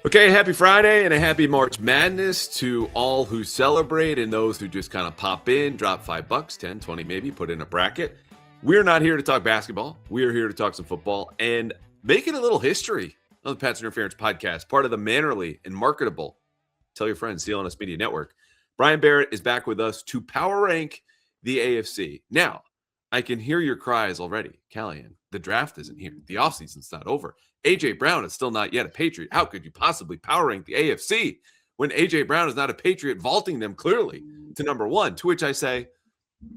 Okay, happy Friday and a happy March Madness to all who celebrate and those who just kind of pop in, drop $5, 10, 20 maybe, put in a bracket. We're not here to talk basketball. We're here to talk some football and making a little history on the Pats Interference Podcast, part of the mannerly and marketable, tell your friends, CLNS Media Network. Brian Barrett is back with us to power rank the AFC. Now, I can hear your cries already. Callahan, the draft isn't here. The offseason's not over. A.J. Brown is still not yet a Patriot. How could you possibly power rank the AFC when A.J. Brown is not a Patriot, vaulting them clearly to number one? To which I say,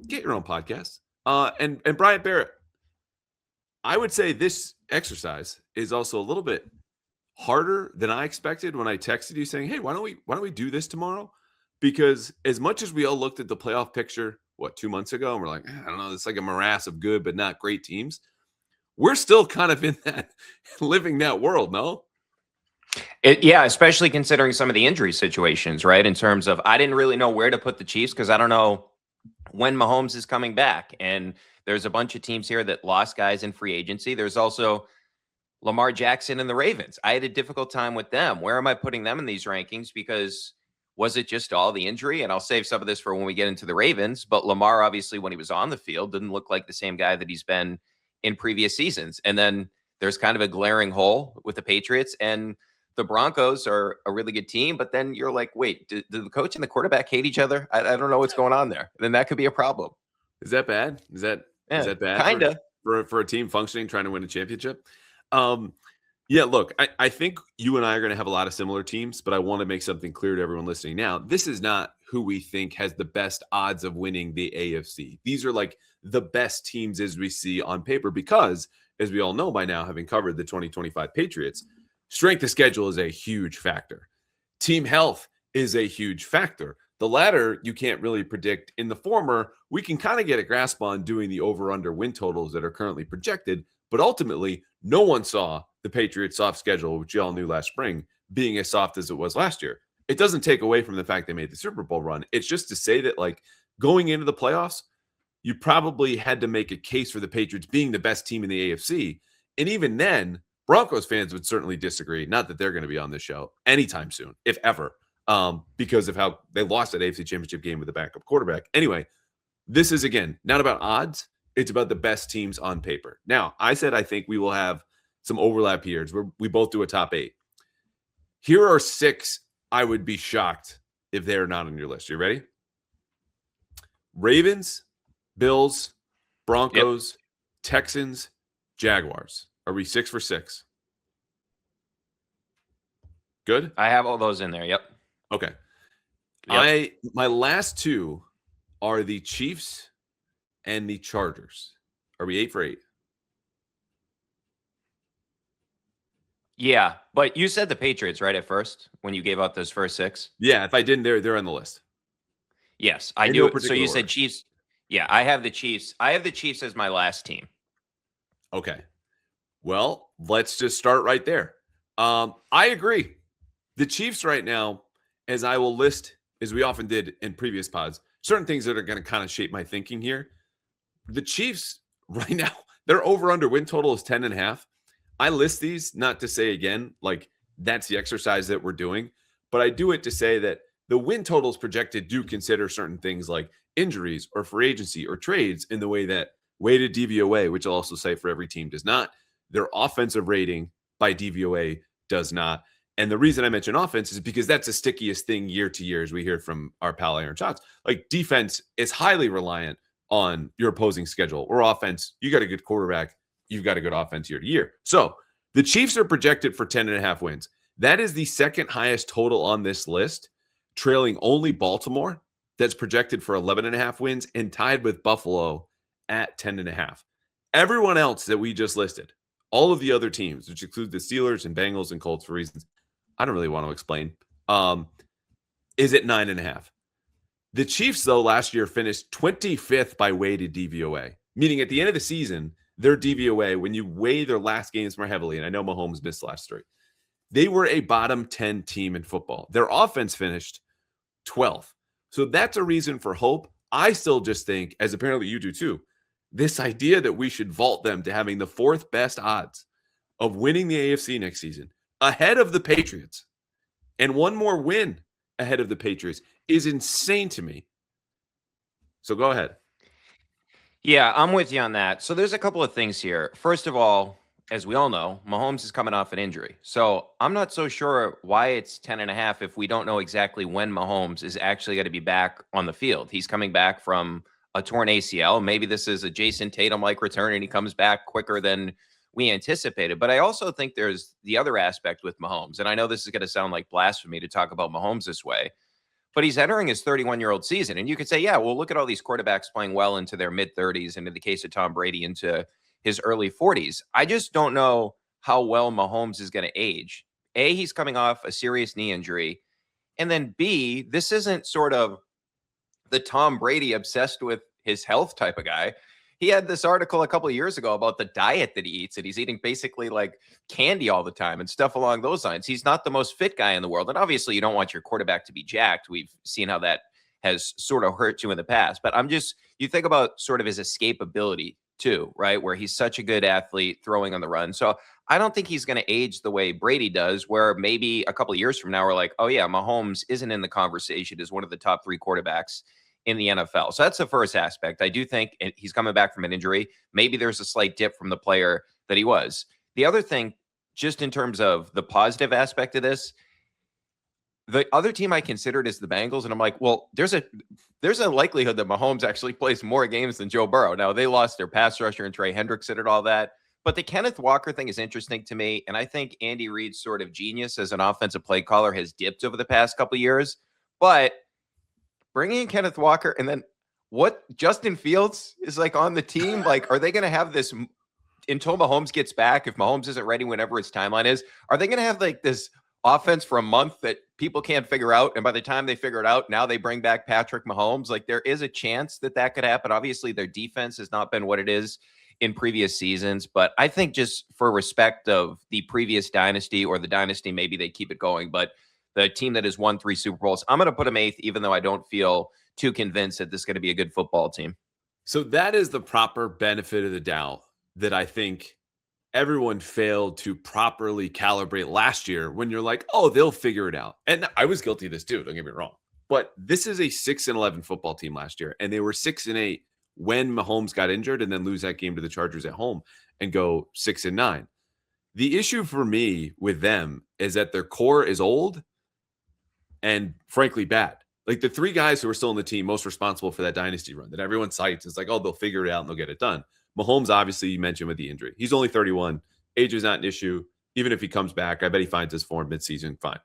get your own podcast. And Brian Barrett, I would say this exercise is also a little bit harder than I expected when I texted you saying, hey, why don't we do this tomorrow? Because as much as we all looked at the playoff picture, 2 months ago, and we're like, I don't know, it's like a morass of good but not great teams. We're still kind of in that, living that world, no? Yeah, especially considering some of the injury situations, right? In terms of, I didn't really know where to put the Chiefs because I don't know when Mahomes is coming back. And there's a bunch of teams here that lost guys in free agency. There's also Lamar Jackson and the Ravens. I had a difficult time with them. Where am I putting them in these rankings? Because was it just all the injury? And I'll save some of this for when we get into the Ravens. But Lamar, obviously, when he was on the field, didn't look like the same guy that he's been in previous seasons. And then there's kind of a glaring hole with the Patriots, and the Broncos are a really good team. But then you're like, wait, do the coach and the quarterback hate each other? I don't know what's going on there. Then that could be a problem. Is that bad? Is that bad? Kind of for a team functioning, trying to win a championship? Yeah, look, I think you and I are going to have a lot of similar teams, but I want to make something clear to everyone listening now. This is not who we think has the best odds of winning the AFC. These are like the best teams as we see on paper because, as we all know by now, having covered the 2025 Patriots, strength of schedule is a huge factor. Team health is a huge factor. The latter, you can't really predict. In the former, we can kind of get a grasp on doing the over-under win totals that are currently projected, but ultimately, no one saw the Patriots' soft schedule, which you all knew last spring, being as soft as it was last year. It doesn't take away from the fact they made the Super Bowl run. It's just to say that, like, going into the playoffs, you probably had to make a case for the Patriots being the best team in the AFC. And even then, Broncos fans would certainly disagree. Not that they're going to be on this show anytime soon, if ever, because of how they lost that AFC Championship game with a backup quarterback. Anyway, this is, again, not about odds. It's about the best teams on paper. Now, I said I think we will have some overlap here where we both do a top 8. Here are 6 I would be shocked if they're not on your list. You ready? Ravens, Bills, Broncos, Texans, Jaguars. Are we 6 for 6? Good? I have all those in there. Yep. Okay. Yep. My last 2 are the Chiefs and the Chargers. Are we 8 for 8? Yeah, but you said the Patriots, right, at first, when you gave out those first 6? Yeah, if I didn't, they're on the list. Yes, I do. So you said Chiefs. Yeah, I have the Chiefs. I have the Chiefs as my last team. Okay. Well, let's just start right there. I agree. The Chiefs right now, as I will list, as we often did in previous pods, certain things that are going to kind of shape my thinking here. The Chiefs right now, their over-under win total is 10.5. I list these not to say, again, like that's the exercise that we're doing, but I do it to say that the win totals projected do consider certain things like injuries or free agency or trades in the way that weighted DVOA, which I'll also say for every team, does not. Their offensive rating by DVOA does not. And the reason I mention offense is because that's the stickiest thing year to year, as we hear from our pal Aaron Schatz. Like, defense is highly reliant on your opposing schedule, or offense, you got a good quarterback, you've got a good offense year to year. So the Chiefs are projected for 10.5 wins. That is the second highest total on this list, trailing only Baltimore, that's projected for 11.5 wins, and tied with Buffalo at 10.5. Everyone else that we just listed, all of the other teams, which include the Steelers and Bengals and Colts for reasons I don't really want to explain, is at 9.5. The Chiefs, though, last year finished 25th by weighted DVOA, meaning at the end of the season, their DVOA, when you weigh their last games more heavily, and I know Mahomes missed the last 3, they were a bottom 10 team in football. Their offense finished 12th. So that's a reason for hope. I still just think, as apparently you do too, this idea that we should vault them to having the 4th best odds of winning the AFC next season, ahead of the Patriots, And one more win ahead of the Patriots is insane to me. So go ahead. Yeah, I'm with you on that. So there's a couple of things here. First of all, as we all know, Mahomes is coming off an injury. So I'm not so sure why it's 10.5 if we don't know exactly when Mahomes is actually going to be back on the field. He's coming back from a torn ACL. Maybe this is a Jason Tatum-like return and he comes back quicker than we anticipated. But I also think there's the other aspect with Mahomes. And I know this is going to sound like blasphemy to talk about Mahomes this way, but he's entering his 31-year-old season. And you could say, yeah, well, look at all these quarterbacks playing well into their mid-30s, and in the case of Tom Brady, into his early 40s. I just don't know how well Mahomes is going to age. A, he's coming off a serious knee injury. And then B, this isn't sort of the Tom Brady obsessed with his health type of guy. He had this article a couple of years ago about the diet that he eats, and he's eating basically like candy all the time and stuff along those lines. He's not the most fit guy in the world. And obviously you don't want your quarterback to be jacked. We've seen how that has sort of hurt you in the past. But you think about sort of his escapability too, right? Where he's such a good athlete throwing on the run. So I don't think he's going to age the way Brady does, where maybe a couple of years from now, we're like, oh yeah, Mahomes isn't in the conversation as one of the top 3 quarterbacks in the NFL. So that's the first aspect. I do think he's coming back from an injury. Maybe there's a slight dip from the player that he was. The other thing, just in terms of the positive aspect of this, the other team I considered is the Bengals. And I'm like, well, there's a likelihood that Mahomes actually plays more games than Joe Burrow. Now, they lost their pass rusher and Trey Hendrickson and all that. But the Kenneth Walker thing is interesting to me. And I think Andy Reid's sort of genius as an offensive play caller has dipped over the past couple of years. But bringing in Kenneth Walker, and then what Justin Fields is like on the team, like, are they going to have this until Mahomes gets back? If Mahomes isn't ready, whenever his timeline is, are they going to have like this offense for a month that people can't figure out? And by the time they figure it out, now they bring back Patrick Mahomes. Like, there is a chance that that could happen. Obviously, their defense has not been what it is in previous seasons, but I think just for respect of the previous dynasty, or the dynasty, maybe they keep it going. But the team that has won 3 Super Bowls, I'm going to put them 8th, even though I don't feel too convinced that this is going to be a good football team. So that is the proper benefit of the doubt that I think everyone failed to properly calibrate last year, when you're like, oh, they'll figure it out. And I was guilty of this too, don't get me wrong. But this is a 6-11 football team last year, and they were 6-8 when Mahomes got injured, and then lose that game to the Chargers at home and go 6-9. The issue for me with them is that their core is old and frankly bad. Like, the 3 guys who are still on the team most responsible for that dynasty run that everyone cites is like, oh, they'll figure it out and they'll get it done. Mahomes, obviously, you mentioned with the injury. He's only 31. Age is not an issue. Even if he comes back, I bet he finds his form midseason fine.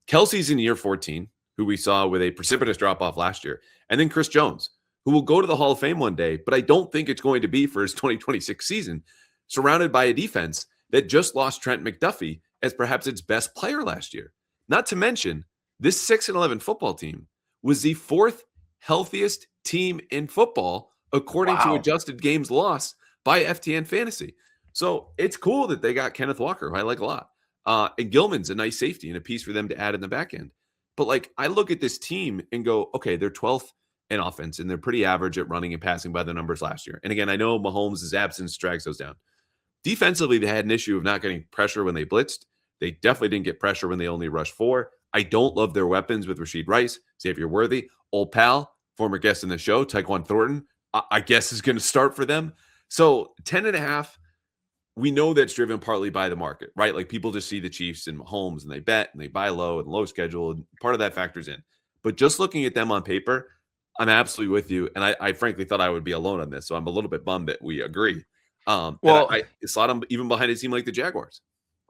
Kelsey's in year 14, who we saw with a precipitous drop-off last year. And then Chris Jones, who will go to the Hall of Fame one day, but I don't think it's going to be for his 2026 season, surrounded by a defense that just lost Trent McDuffie as perhaps its best player last year. Not to mention, this 6-11 football team was the 4th healthiest team in football, according to adjusted games lost by FTN Fantasy. So it's cool that they got Kenneth Walker, who I like a lot. And Gilman's a nice safety and a piece for them to add in the back end. But like, I look at this team and go, okay, they're 12th in offense, and they're pretty average at running and passing by the numbers last year. And again, I know Mahomes' absence drags those down. Defensively, they had an issue of not getting pressure when they blitzed. They definitely didn't get pressure when they only rushed 4. I don't love their weapons with Rashid Rice, Xavier Worthy, old pal, former guest in the show, Tyquan Thornton, I guess is going to start for them. So 10.5, we know that's driven partly by the market, right? Like, people just see the Chiefs and Mahomes and they bet and they buy low and low schedule, and part of that factors in. But just looking at them on paper, I'm absolutely with you. And I frankly thought I would be alone on this. So I'm a little bit bummed that we agree. Well, I slot them even behind a team like the Jaguars.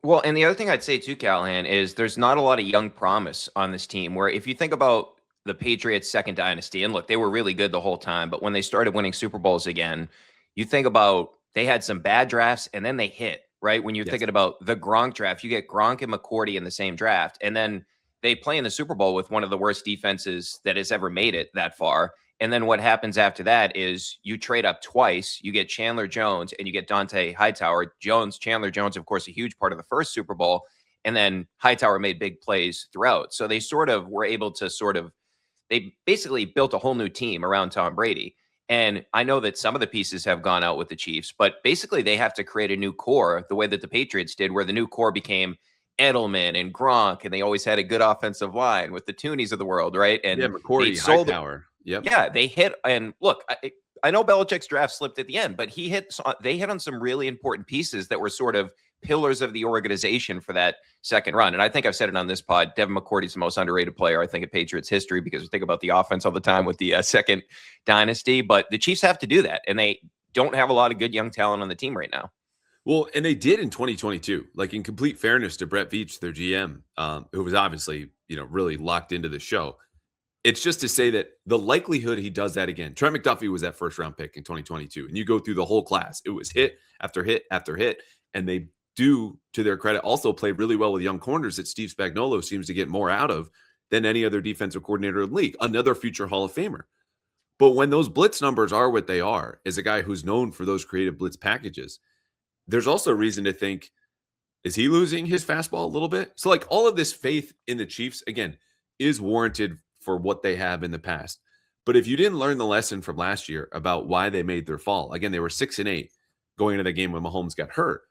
Well, and the other thing I'd say too, Callahan, is there's not a lot of young promise on this team, where if you think about the Patriots' second dynasty, and look, they were really good the whole time, but when they started winning Super Bowls again, you think about they had some bad drafts and then they hit, right? When you're thinking about the Gronk draft, you get Gronk and McCourty in the same draft, and then they play in the Super Bowl with one of the worst defenses that has ever made it that far. And then what happens after that is you trade up twice. You get Chandler Jones and you get Dante Hightower. Chandler Jones, of course, a huge part of the first Super Bowl. And then Hightower made big plays throughout. So they sort of were able to they basically built a whole new team around Tom Brady. And I know that some of the pieces have gone out with the Chiefs, but basically they have to create a new core the way that the Patriots did, where the new core became Edelman and Gronk, and they always had a good offensive line with the Toonies of the world, right? And Yeah, they McCourty, sold Hightower. Yep. Yeah, they hit. And look, I know Belichick's draft slipped at the end, but they hit on some really important pieces that were sort of pillars of the organization for that second run. And I think I've said it on this pod. Devin McCourty's the most underrated player, I think, in Patriots history, because we think about the offense all the time with the second dynasty. But the Chiefs have to do that, and they don't have a lot of good young talent on the team right now. Well, and they did in 2022. Like, in complete fairness to Brett Veach, their GM, who was obviously, really locked into the show. It's just to say that the likelihood he does that again. Trent McDuffie was that first round pick in 2022, and you go through the whole class. It was hit after hit after hit, and they do, to their credit, also play really well with young corners that Steve Spagnuolo seems to get more out of than any other defensive coordinator in the league. Another future Hall of Famer. But when those blitz numbers are what they are, as a guy who's known for those creative blitz packages, there's also reason to think, is he losing his fastball a little bit? So, like, all of this faith in the Chiefs, again, is warranted for what they have in the past. But if you didn't learn the lesson from last year about why they made their fall, again, they were 6-8 going into the game when Mahomes got hurt.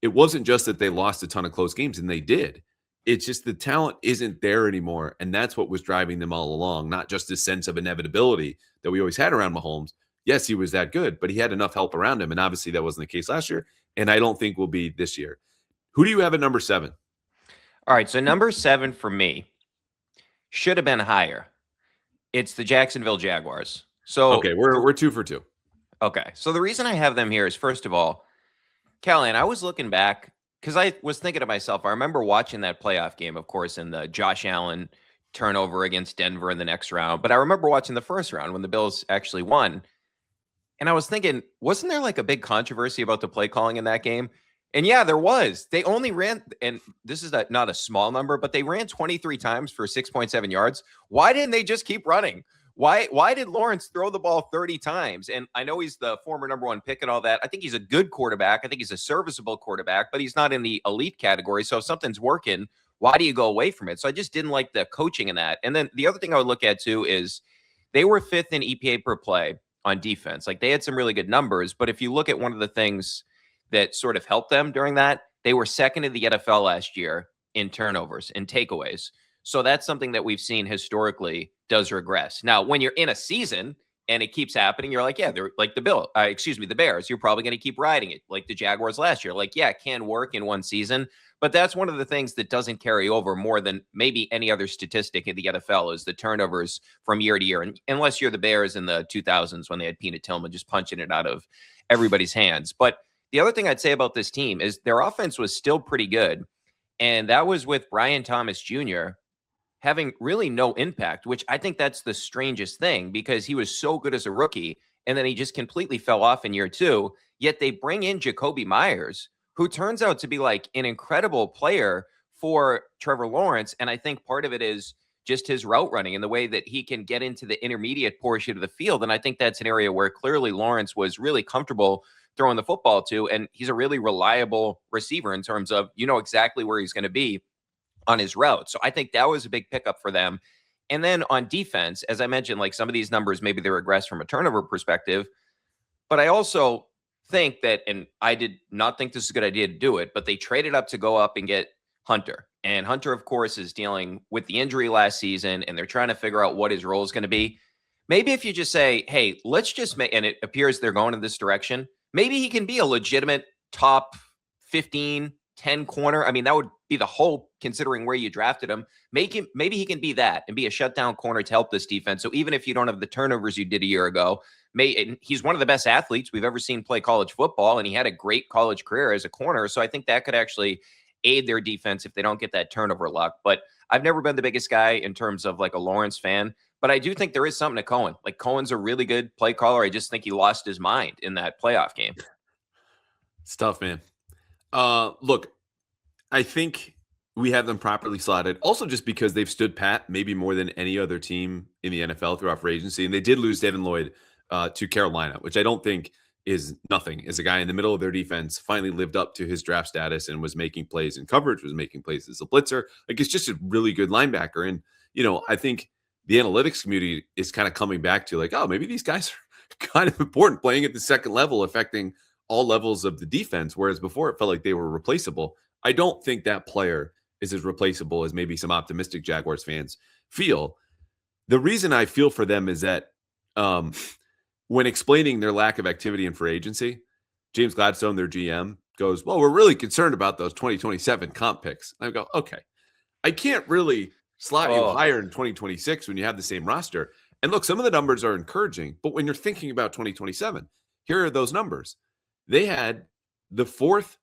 It wasn't just that they lost a ton of close games, and they did. It's just the talent isn't there anymore, and that's what was driving them all along, not just this sense of inevitability that we always had around Mahomes. Yes, he was that good, but he had enough help around him, and obviously that wasn't the case last year, and I don't think will be this year. Who do you have at number 7? All right, so number 7 for me should have been higher. It's the Jacksonville Jaguars. So okay, we're 2 for 2. Okay, so the reason I have them here is, first of all, Callahan, I was looking back because I was thinking to myself, I remember watching that playoff game, of course, in the Josh Allen turnover against Denver in the next round. But I remember watching the first round when the Bills actually won. And I was thinking, wasn't there like a big controversy about the play calling in that game? And yeah, there was. They only ran, and this is not a small number, but they ran 23 times for 6.7 yards. Why didn't they just keep running? Why did Lawrence throw the ball 30 times? And I know he's the former number 1 pick and all that. I think he's a good quarterback. I think he's a serviceable quarterback, but he's not in the elite category. So if something's working, why do you go away from it? So I just didn't like the coaching in that. And then the other thing I would look at too is they were 5th in EPA per play on defense. Like, they had some really good numbers, but if you look at one of the things that sort of helped them during that, they were 2nd in the NFL last year in turnovers and takeaways. So that's something that we've seen historically does regress. Now, when you're in a season and it keeps happening, you're like, yeah, they're like the Bears. You're probably going to keep riding it, like the Jaguars last year. Like, yeah, it can work in one season, but that's one of the things that doesn't carry over more than maybe any other statistic in the NFL is the turnovers from year to year. And unless you're the Bears in the 2000s when they had Peanut Tillman just punching it out of everybody's hands. But the other thing I'd say about this team is their offense was still pretty good. And that was with Brian Thomas Jr. having really no impact, which I think that's the strangest thing because he was so good as a rookie. And then he just completely fell off in year 2. Yet they bring in Jacoby Myers, who turns out to be like an incredible player for Trevor Lawrence. And I think part of it is just his route running and the way that he can get into the intermediate portion of the field. And I think that's an area where clearly Lawrence was really comfortable throwing the football to. And he's a really reliable receiver in terms of, exactly where he's going to be on his route. So I think that was a big pickup for them. And then on defense, as I mentioned, like some of these numbers, maybe they regress from a turnover perspective, but I also think that, and I did not think this is a good idea to do it, but they traded up to go up and get Hunter. And Hunter, of course, is dealing with the injury last season, and they're trying to figure out what his role is going to be. Maybe if you just say, hey, let's just make, and it appears they're going in this direction, maybe he can be a legitimate top 15, 10 corner. I mean, that would be the hope considering where you drafted him. Maybe he can be that and be a shutdown corner to help this defense. So even if you don't have the turnovers you did a year ago, he's one of the best athletes we've ever seen play college football, and he had a great college career as a corner. So I think that could actually aid their defense if they don't get that turnover luck. But I've never been the biggest guy in terms of like a Lawrence fan, but I do think there is something to Cohen. Like, Cohen's a really good play caller. I just think he lost his mind in that playoff game. It's tough, man. Look, I think we have them properly slotted. Also, just because they've stood pat, maybe more than any other team in the NFL throughout free agency, and they did lose Devin Lloyd to Carolina, which I don't think is nothing. As a guy in the middle of their defense, finally lived up to his draft status and was making plays in coverage, was making plays as a blitzer. Like, it's just a really good linebacker, and I think the analytics community is kind of coming back to like, oh, maybe these guys are kind of important, playing at the second level, affecting all levels of the defense, whereas before it felt like they were replaceable. I don't think that player is as replaceable as maybe some optimistic Jaguars fans feel. The reason I feel for them is that when explaining their lack of activity in free agency, James Gladstone, their GM, goes, well, we're really concerned about those 2027 comp picks. I go, okay, I can't really slot you higher in 2026 when you have the same roster. And look, some of the numbers are encouraging, but when you're thinking about 2027, here are those numbers. They had the 4th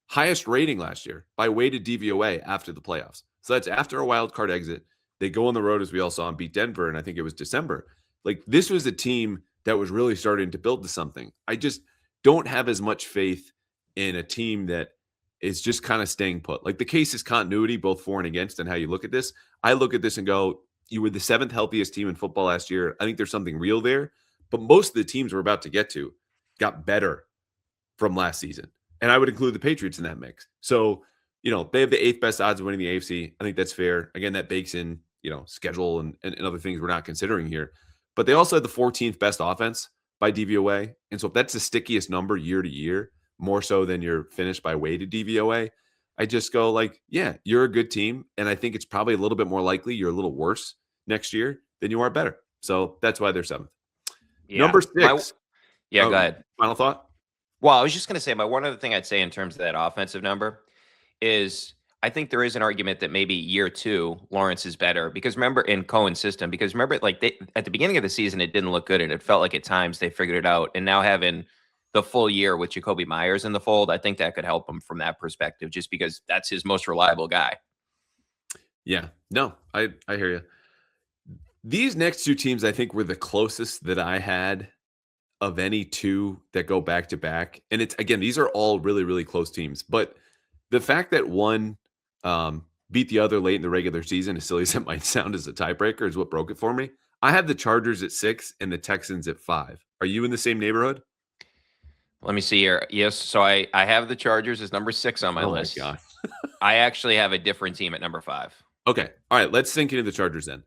highest rating last year by weighted DVOA after the playoffs. So that's after a wild card exit. They go on the road, as we all saw, and beat Denver, and I think it was December. Like, this was a team that was really starting to build to something. I just don't have as much faith in a team that is just kind of staying put. Like, the case is continuity, both for and against, and how you look at this. I look at this and go, you were the 7th healthiest team in football last year. I think there's something real there. But most of the teams we're about to get to got better from last season. And I would include the Patriots in that mix. So, they have the 8th best odds of winning the AFC. I think that's fair. Again, that bakes in, schedule and other things we're not considering here. But they also had the 14th best offense by DVOA. And so if that's the stickiest number year to year, more so than your finish by weighted DVOA, I just go like, yeah, you're a good team. And I think it's probably a little bit more likely you're a little worse next year than you are better. So that's why they're 7th. Yeah. Number 6. Go ahead. Final thought? Well, I was just going to say, my one other thing I'd say in terms of that offensive number is I think there is an argument that maybe year 2, Lawrence is better because remember in Cohen's system, because remember like at the beginning of the season, it didn't look good and it felt like at times they figured it out. And now having the full year with Jacoby Myers in the fold, I think that could help him from that perspective, just because that's his most reliable guy. Yeah, no, I hear you. These next 2 teams, I think, were the closest that I had of any 2 that go back to back. And it's, again, these are all really, really close teams. But the fact that one beat the other late in the regular season, as silly as it might sound as a tiebreaker, is what broke it for me. I have the Chargers at 6 and the Texans at 5. Are you in the same neighborhood? Let me see here. Yes. So I have the Chargers as number 6 on my list. God. I actually have a different team at number 5. Okay. All right. Let's sink into the Chargers then.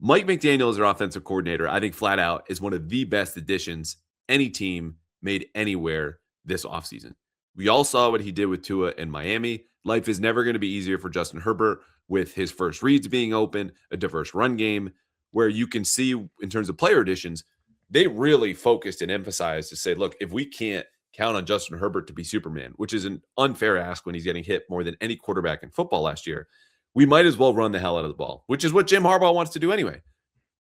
Mike McDaniel is their offensive coordinator. I think flat out is one of the best additions any team made anywhere this offseason. We all saw what he did with Tua in Miami. Life is never going to be easier for Justin Herbert with his first reads being open, a diverse run game, where you can see in terms of player additions, they really focused and emphasized to say, look, if we can't count on Justin Herbert to be Superman, which is an unfair ask when he's getting hit more than any quarterback in football last year, we might as well run the hell out of the ball, which is what Jim Harbaugh wants to do anyway.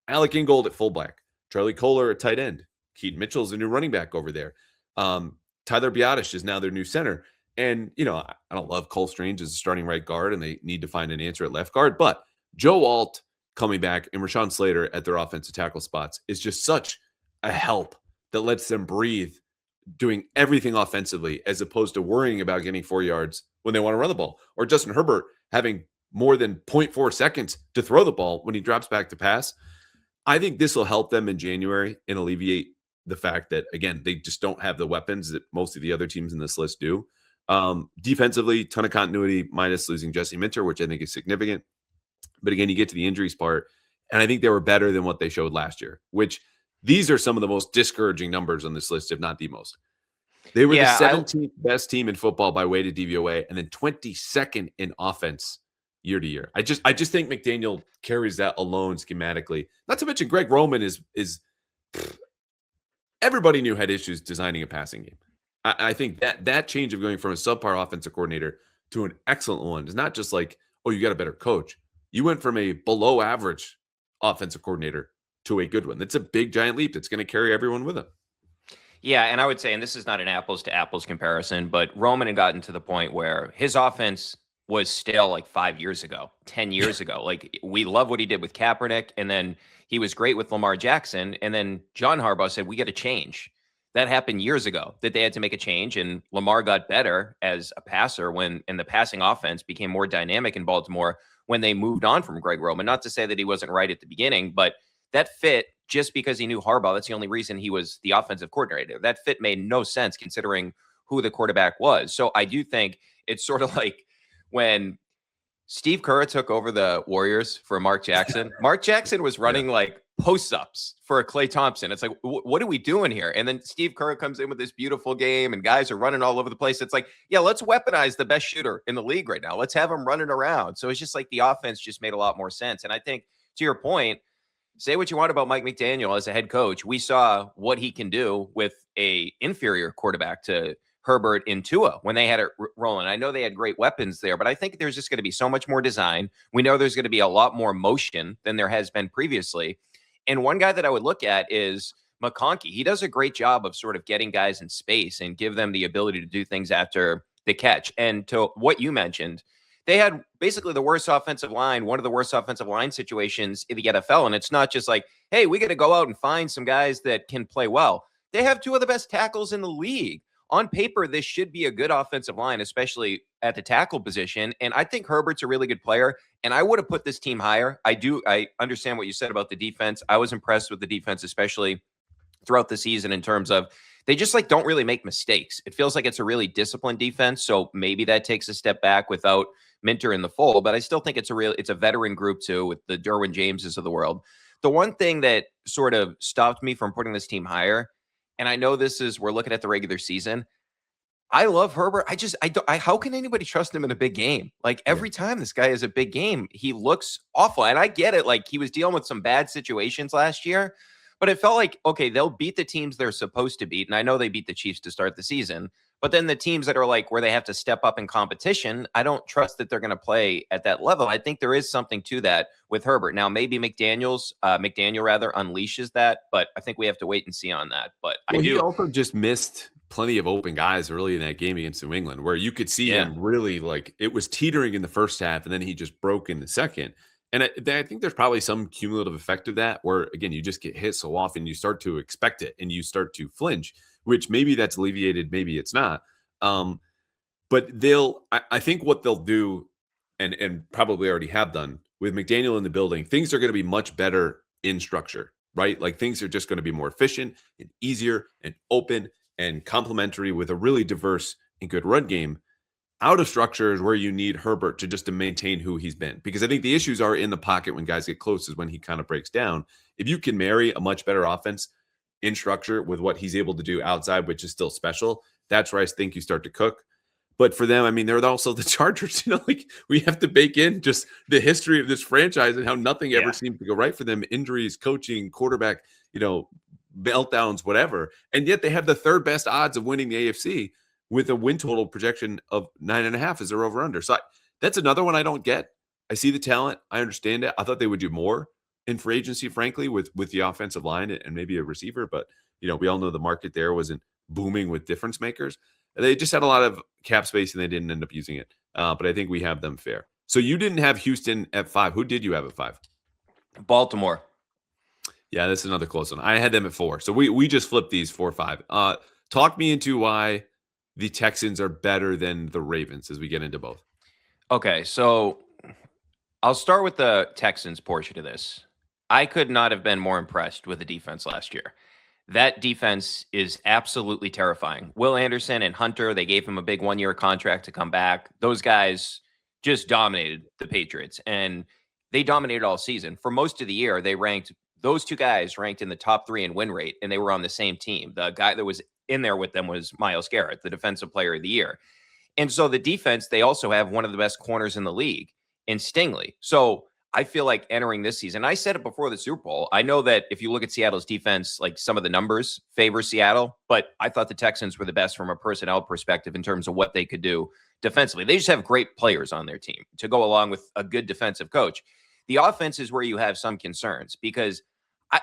Alec Ingold at fullback, Charlie Kohler at tight end, Keaton Mitchell's the new running back over there. Tyler Biadasz is now their new center. And, I don't love Cole Strange as a starting right guard, and they need to find an answer at left guard. But Joe Alt coming back and Rashawn Slater at their offensive tackle spots is just such a help that lets them breathe doing everything offensively as opposed to worrying about getting 4 yards when they want to run the ball, or Justin Herbert having more than 0.4 seconds to throw the ball when he drops back to pass. I think this will help them in January and alleviate the fact that, again, they just don't have the weapons that most of the other teams in this list do. Defensively, ton of continuity minus losing Jesse Minter, which I think is significant. But again, you get to the injuries part, and I think they were better than what they showed last year, which these are some of the most discouraging numbers on this list, if not the most. They were the 17th best team in football by weighted DVOA, and then 22nd in offense year to year. I just think McDaniel carries that alone schematically. Not to mention Greg Roman is everybody knew had issues designing a passing game. I think that change of going from a subpar offensive coordinator to an excellent one is not just like, oh, you got a better coach. You went from a below average offensive coordinator to a good one. That's a big giant leap that's going to carry everyone with him. Yeah, and I would say, and this is not an apples to apples comparison, but Roman had gotten to the point where his offense was stale like 5 years ago, 10 years ago. Like, we love what he did with Kaepernick, and then he was great with Lamar Jackson, and then John Harbaugh said, we got to change. That happened years ago, that they had to make a change, and Lamar got better as a passer and the passing offense became more dynamic in Baltimore when they moved on from Greg Roman. Not to say that he wasn't right at the beginning, but that fit, just because he knew Harbaugh, that's the only reason he was the offensive coordinator. That fit made no sense considering who the quarterback was. So I do think it's sort of like when Steve Kerr took over the Warriors for Mark Jackson. Mark Jackson was running like post-ups for Klay Thompson. It's like, what are we doing here? And then Steve Kerr comes in with this beautiful game and guys are running all over the place. It's like, yeah, let's weaponize the best shooter in the league right now. Let's have him running around. So it's just like the offense just made a lot more sense. And I think, to your point, say what you want about Mike McDaniel as a head coach. We saw what he can do with a inferior quarterback to Herbert and Tua when they had it rolling. I know they had great weapons there, but I think there's just going to be so much more design. We know there's going to be a lot more motion than there has been previously. And one guy that I would look at is McConkey. He does a great job of sort of getting guys in space and give them the ability to do things after the catch. And to what you mentioned, they had basically the worst offensive line, one of the worst offensive line situations in the NFL. And it's not just like, hey, we got to go out and find some guys that can play well. They have two of the best tackles in the league. On paper, this should be a good offensive line, especially at the tackle position. And I think Herbert's a really good player. And I would have put this team higher. I understand what you said about the defense. I was impressed with the defense, especially throughout the season, in terms of they just like don't really make mistakes. It feels like it's a really disciplined defense. So maybe that takes a step back without Minter in the fold. But I still think it's a veteran group too, with the Derwin Jameses of the world. The one thing that sort of stopped me from putting this team higher, and I know we're looking at the regular season. I love Herbert. How can anybody trust him in a big game? Like every time this guy has a big game, he looks awful. And I get it. Like he was dealing with some bad situations last year, but it felt like, okay, they'll beat the teams they're supposed to beat. And I know they beat the Chiefs to start the season, but then the teams that are like where they have to step up in competition, I don't trust that they're going to play at that level. I think there is something to that with Herbert. Now, maybe McDaniel unleashes that, but I think we have to wait and see on that. But he also just missed plenty of open guys early in that game against New England, where you could see him really like it was teetering in the first half, and then he just broke in the second. And I think there's probably some cumulative effect of that, where again you just get hit so often, you start to expect it, and you start to flinch. Which maybe that's alleviated, maybe it's not. But I think what they'll do, and probably already have done with McDaniel in the building, things are going to be much better in structure, right? Like things are just going to be more efficient and easier and open and complementary with a really diverse and good run game. Out of structure is where you need Herbert to maintain who he's been, because I think the issues are in the pocket when guys get close is when he kind of breaks down. If you can marry a much better offense in structure with what he's able to do outside, which is still special, that's where I think you start to cook. But for them, I mean, they're also the Chargers. Like we have to bake in just the history of this franchise and how nothing ever seems to go right for them. Injuries, coaching, quarterback, meltdowns, whatever. And yet they have the third best odds of winning the AFC with a win total projection of 9.5 as their over under. So that's another one I don't get. I see the talent. I understand it. I thought they would do more in free agency, frankly, with the offensive line and maybe a receiver. But, we all know the market there wasn't booming with difference makers. They just had a lot of cap space and they didn't end up using it. But I think we have them fair. So you didn't have Houston at 5. Who did you have at 5? Baltimore. Yeah, that's another close one. I had them at 4. So we just flipped these 4-5. Talk me into why the Texans are better than the Ravens as we get into both. Okay, so I'll start with the Texans portion of this. I could not have been more impressed with the defense last year. That defense is absolutely terrifying. Will Anderson and Hunter, they gave him a big 1-year contract to come back. Those guys just dominated the Patriots, and they dominated all season. For most of the year, those two guys ranked in the top 3 in win rate, and they were on the same team. The guy that was in there with them was Myles Garrett, the defensive player of the year. And so the defense, they also have one of the best corners in the league in Stingley. So I feel like entering this season, I said it before the Super Bowl, I know that if you look at Seattle's defense, like some of the numbers favor Seattle, but I thought the Texans were the best from a personnel perspective in terms of what they could do defensively. They just have great players on their team to go along with a good defensive coach. The offense is where you have some concerns, because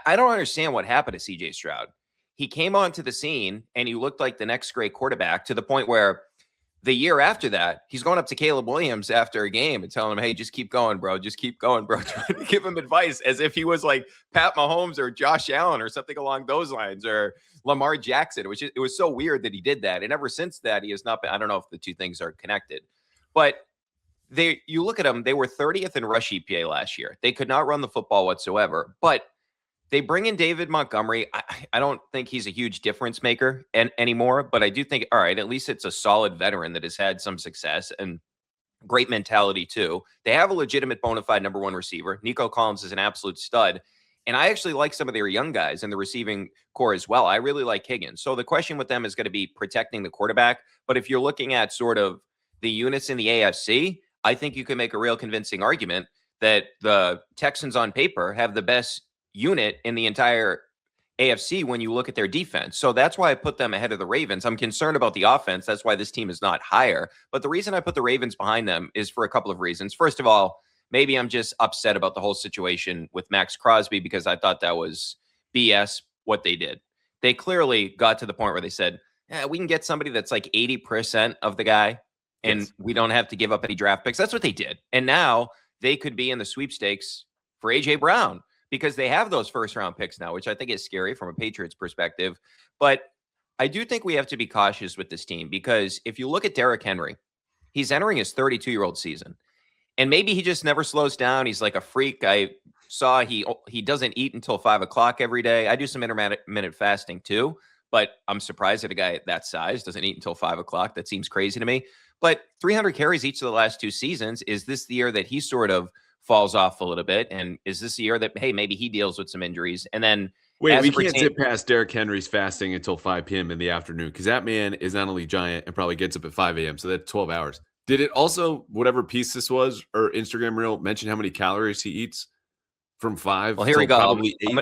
I don't understand what happened to CJ Stroud. He came onto the scene and he looked like the next great quarterback, to the point where the year after that, he's going up to Caleb Williams after a game and telling him, hey, just keep going, bro. Just keep going, bro. Trying to give him advice as if he was like Pat Mahomes or Josh Allen or something along those lines, or Lamar Jackson. It was so weird that he did that. And ever since that, he has not been, I don't know if the two things are connected, but you look at them, they were 30th in rush EPA last year. They could not run the football whatsoever, but they bring in David Montgomery. I don't think he's a huge difference maker anymore, but I do think, all right, at least it's a solid veteran that has had some success and great mentality too. They have a legitimate bona fide number 1 receiver. Nico Collins is an absolute stud. And I actually like some of their young guys in the receiving core as well. I really like Higgins. So the question with them is going to be protecting the quarterback. But if you're looking at sort of the units in the AFC, I think you can make a real convincing argument that the Texans on paper have the best unit in the entire AFC when you look at their defense. So that's why I put them ahead of the Ravens. I'm concerned about the offense. That's why this team is not higher. But the reason I put the Ravens behind them is for a couple of reasons. First of all, maybe I'm just upset about the whole situation with Max Crosby because I thought that was BS what they did. They clearly got to the point where they said, we can get somebody that's like 80% of the guy and we don't have to give up any draft picks. That's what they did. And now they could be in the sweepstakes for A.J. Brown because they have those first-round picks now, which I think is scary from a Patriots perspective. But I do think we have to be cautious with this team because if you look at Derrick Henry, he's entering his 32-year-old season. And maybe he just never slows down. He's like a freak. I saw he doesn't eat until 5 o'clock every day. I do some intermittent fasting too, but I'm surprised that a guy that size doesn't eat until 5 o'clock. That seems crazy to me. But 300 carries each of the last 2 seasons. Is this the year that he sort of falls off a little bit? And is this the year that, hey, maybe he deals with some injuries? And then wait, we can't sit past Derrick Henry's fasting until 5 p.m. in the afternoon because that man is not only giant and probably gets up at 5 a.m. So that's 12 hours. Did it also, whatever piece this was, or Instagram reel, mention how many calories he eats from 5? Well, here we go. Probably 8?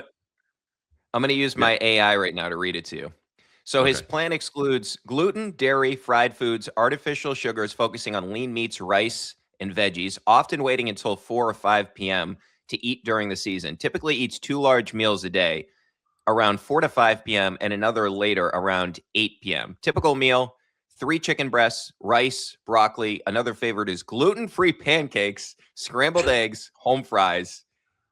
I'm going to use my AI right now to read it to you. So his plan excludes gluten, dairy, fried foods, artificial sugars, focusing on lean meats, rice, and veggies, often waiting until 4 or 5 p.m. to eat during the season. Typically eats 2 large meals a day, around 4 to 5 p.m., and another later around 8 p.m. Typical meal: 3 chicken breasts, rice, broccoli. Another favorite is gluten-free pancakes, scrambled eggs, home fries,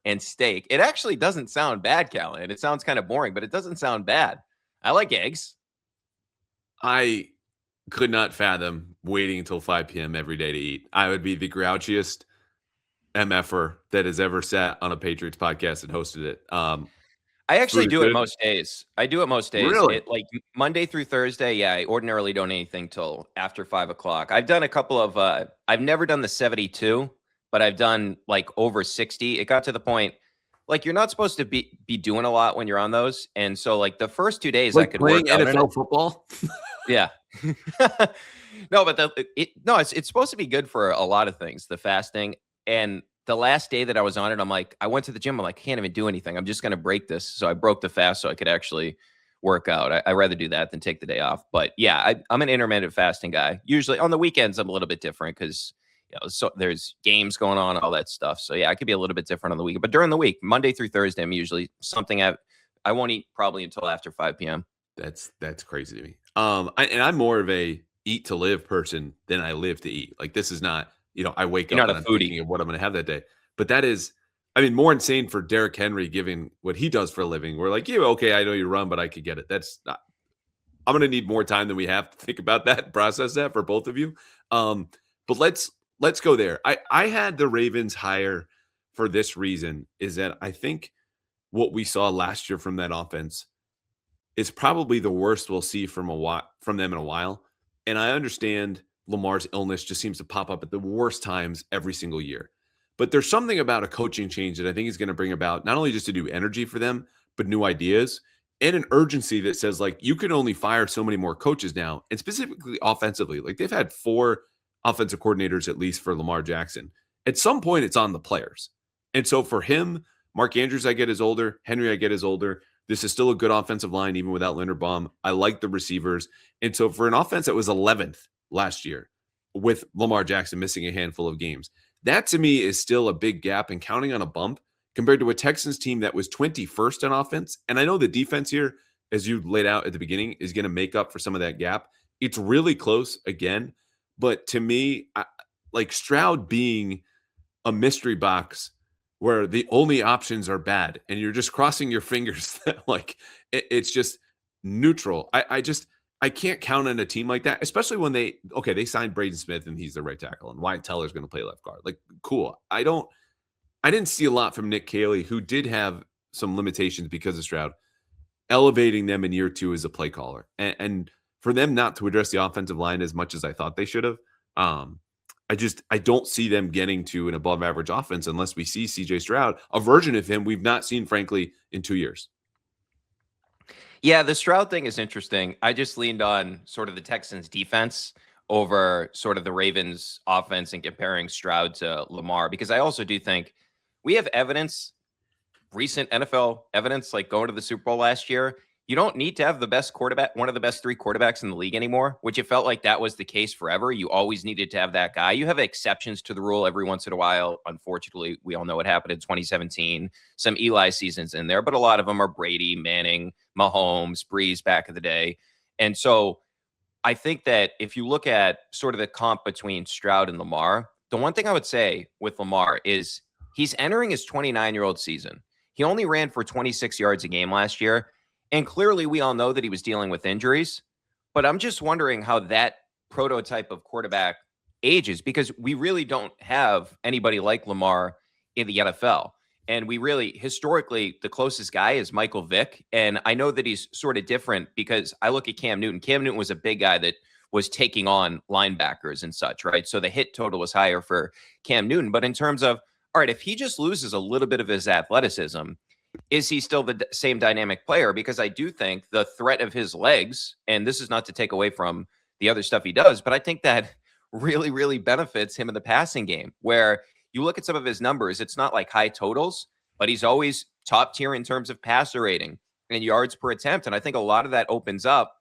and steak. It actually doesn't sound bad, Callan. It sounds kind of boring, but it doesn't sound bad. I like eggs. I could not fathom waiting until 5 p.m. every day to eat. I would be the grouchiest MFer that has ever sat on a Patriots podcast and hosted it. I actually do it most days. I do it most days. Really? Like Monday through Thursday. Yeah, I ordinarily don't eat anything till after 5 o'clock. I've done a couple of, I've never done the 72, but I've done like over 60. It got to the point, like you're not supposed to be doing a lot when you're on those. And so like the first 2 days like I could playing work out NFL football. Yeah. No, but it's supposed to be good for a lot of things, the fasting. And the last day that I was on it, I'm like, I went to the gym. I'm like, I can't even do anything. I'm just going to break this. So I broke the fast so I could actually work out. I'd rather do that than take the day off. But yeah, I'm an intermittent fasting guy. Usually on the weekends, I'm a little bit different because so there's games going on, all that stuff. So yeah, I could be a little bit different on the weekend. But during the week, Monday through Thursday, I'm usually something I won't eat probably until after 5 p.m. That's crazy to me. I'm more of a eat to live person than I live to eat. Like this is not, I wake up and I'm thinking of what I'm going to have that day. But that is, more insane for Derrick Henry given what he does for a living. We're like, okay, I know you run, but I could get it. That's not. I'm going to need more time than we have to think about that, process that for both of you. But let's go there. I had the Ravens higher for this reason, is that I think what we saw last year from that offense is probably the worst we'll see from them in a while. And I understand Lamar's illness just seems to pop up at the worst times every single year. But there's something about a coaching change that I think is going to bring about not only just a new energy for them, but new ideas and an urgency that says, like, you can only fire so many more coaches now, and specifically offensively. Like, they've had 4 offensive coordinators at least for Lamar Jackson. At some point, it's on the players. And so for him, Mark Andrews, I get, is older. Henry, I get, is older. This is still a good offensive line, even without Linderbaum. I like the receivers. And so for an offense that was 11th last year with Lamar Jackson missing a handful of games, that to me is still a big gap and counting on a bump compared to a Texans team that was 21st on offense. And I know the defense here, as you laid out at the beginning, is going to make up for some of that gap. It's really close again. But to me, like Stroud being a mystery box where the only options are bad and you're just crossing your fingers that like it's just neutral. I can't count on a team like that, especially when they signed Braden Smith and he's the right tackle and Wyatt Teller's going to play left guard. Like, cool. I didn't see a lot from Nick Caley, who did have some limitations because of Stroud, elevating them in year 2 as a play caller. And for them not to address the offensive line as much as I thought they should have, I don't see them getting to an above average offense unless we see CJ Stroud, a version of him we've not seen, frankly, in 2 years. Yeah, the Stroud thing is interesting. I just leaned on sort of the Texans defense over sort of the Ravens offense and comparing Stroud to Lamar, because I also do think we have evidence, recent NFL evidence, like going to the Super Bowl last year. You don't need to have the best quarterback, one of the best 3 quarterbacks in the league anymore, which it felt like that was the case forever. You always needed to have that guy. You have exceptions to the rule every once in a while. Unfortunately, we all know what happened in 2017, some Eli seasons in there, but a lot of them are Brady, Manning, Mahomes, Breeze back in the day. And so I think that if you look at sort of the comp between Stroud and Lamar, the one thing I would say with Lamar is he's entering his 29-year-old season. He only ran for 26 yards a game last year. And clearly, we all know that he was dealing with injuries. But I'm just wondering how that prototype of quarterback ages, because we really don't have anybody like Lamar in the NFL. And we really, historically, the closest guy is Michael Vick. And I know that he's sort of different because I look at Cam Newton. Cam Newton was a big guy that was taking on linebackers and such, right? So the hit total was higher for Cam Newton. But in terms of, all right, if he just loses a little bit of his athleticism, is he still the same dynamic player? Because I do think the threat of his legs, and this is not to take away from the other stuff he does, but I think that really, really benefits him in the passing game, where you look at some of his numbers, it's not like high totals, but he's always top tier in terms of passer rating and yards per attempt. And I think a lot of that opens up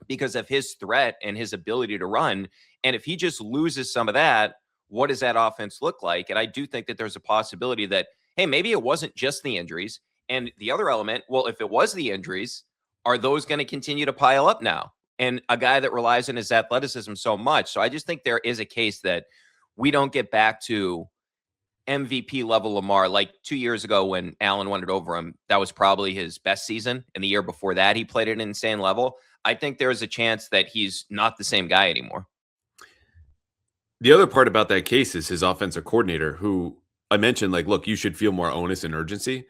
because of his threat and his ability to run. And if he just loses some of that, what does that offense look like? And I do think that there's a possibility that, hey, maybe it wasn't just the injuries. And the other element, well, if it was the injuries, are those going to continue to pile up now? And a guy that relies on his athleticism so much. So I just think there is a case that we don't get back to MVP level Lamar. Like 2 years ago when Allen won it over him, that was probably his best season. And the year before that, he played at an insane level. I think there's a chance that he's not the same guy anymore. The other part about that case is his offensive coordinator, who I mentioned, like, look, you should feel more onus and urgency.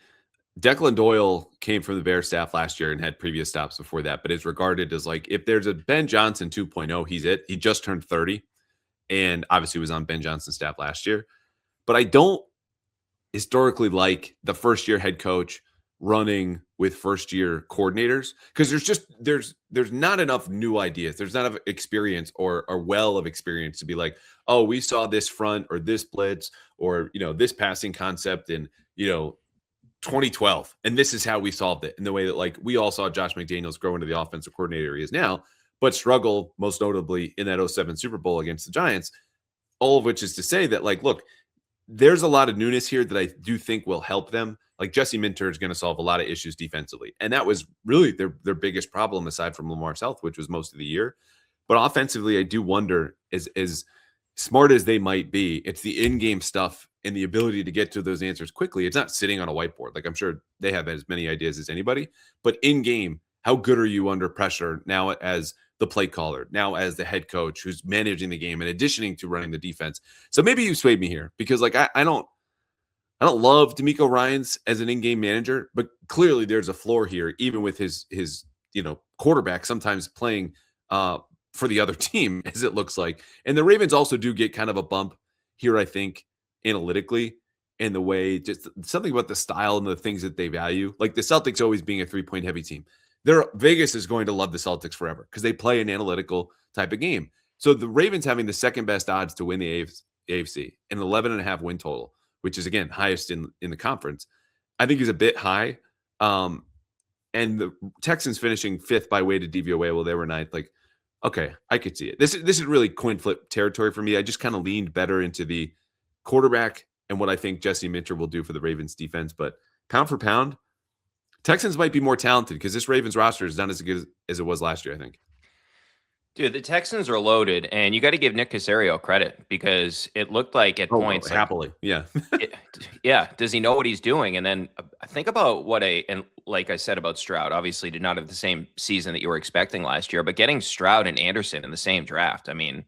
Declan Doyle came from the Bears staff last year and had previous stops before that, but is regarded as like, if there's a Ben Johnson 2.0, he's it. He just turned 30 and obviously was on Ben Johnson's staff last year. But I don't historically like the first year head coach running with first year coordinators, because there's not enough new ideas. There's not enough experience or a well of experience to be like, oh, we saw this front or this blitz or, this passing concept in, 2012, and this is how we solved it, in the way that, like, we all saw Josh McDaniels grow into the offensive coordinator he is now, but struggle most notably in that 07 Super Bowl against the Giants. All of which is to say that, like, look, there's a lot of newness here that I do think will help them. Like, Jesse Minter is going to solve a lot of issues defensively, and that was really their biggest problem aside from Lamar's health, which was most of the year. But offensively, I do wonder, as smart as they might be, it's the in-game stuff and the ability to get to those answers quickly. It's not sitting on a whiteboard. Like, I'm sure they have as many ideas as anybody, but in-game, how good are you under pressure now as the play caller, now as the head coach who's managing the game and additioning to running the defense? So maybe you swayed me here, because, like, I don't love DeMeco Ryans as an in-game manager, but clearly there's a floor here, even with his quarterback sometimes playing for the other team, as it looks like. And the Ravens also do get kind of a bump here, I think, analytically, in the way, just something about the style and the things that they value. Like the Celtics always being a 3-point heavy team. Vegas is going to love the Celtics forever because they play an analytical type of game. So the Ravens having the second best odds to win the AFC, an 11.5 win total, which is, again, highest in the conference, I think is a bit high. And the Texans finishing 5th by weighted DVOA while they were 9th. Like, okay, I could see it. This is really coin flip territory for me. I just kind of leaned better into the quarterback and what I think Jesse Minter will do for the Ravens defense. But pound for pound, Texans might be more talented because this Ravens roster is not as good as it was last year, I think. Dude, the Texans are loaded, and you got to give Nick Caserio credit, because it looked like at points, happily, yeah. Yeah. Does he know what he's doing? And then think about and like I said about Stroud, obviously did not have the same season that you were expecting last year, but getting Stroud and Anderson in the same draft, I mean,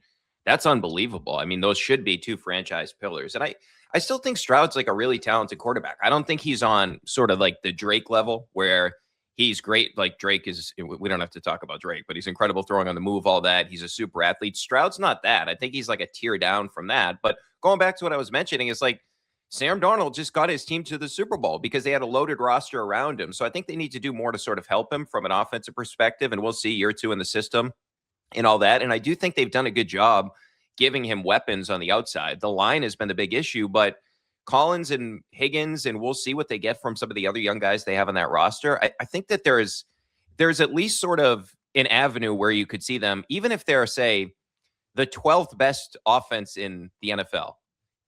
that's unbelievable. I mean, those should be 2 franchise pillars. And I still think Stroud's like a really talented quarterback. I don't think he's on sort of like the Drake level where He's great. Like Drake is, we don't have to talk about Drake, but he's incredible throwing on the move, all that. He's a super athlete. Stroud's not that. I think he's like a tier down from that. But going back to what I was mentioning, is like Sam Darnold just got his team to the Super Bowl because they had a loaded roster around him. So I think they need to do more to sort of help him from an offensive perspective. And we'll see year 2 in the system and all that. And I do think they've done a good job giving him weapons on the outside. The line has been the big issue, but Collins and Higgins, and we'll see what they get from some of the other young guys they have on that roster. I think that there's at least sort of an avenue where you could see them, even if they're, say, the 12th best offense in the NFL,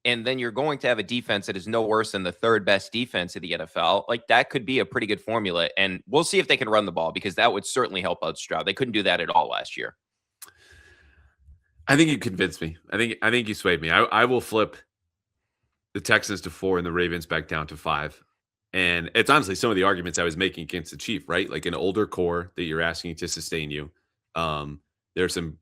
and then you're going to have a defense that is no worse than the 3rd best defense in the NFL. Like, that could be a pretty good formula, and we'll see if they can run the ball, because that would certainly help out Stroud. They couldn't do that at all last year. I think you convinced me. I think you swayed me. I will flip the Texans to 4 and the Ravens back down to 5. And it's honestly some of the arguments I was making against the Chief, right? Like an older core that you're asking to sustain you. There's some,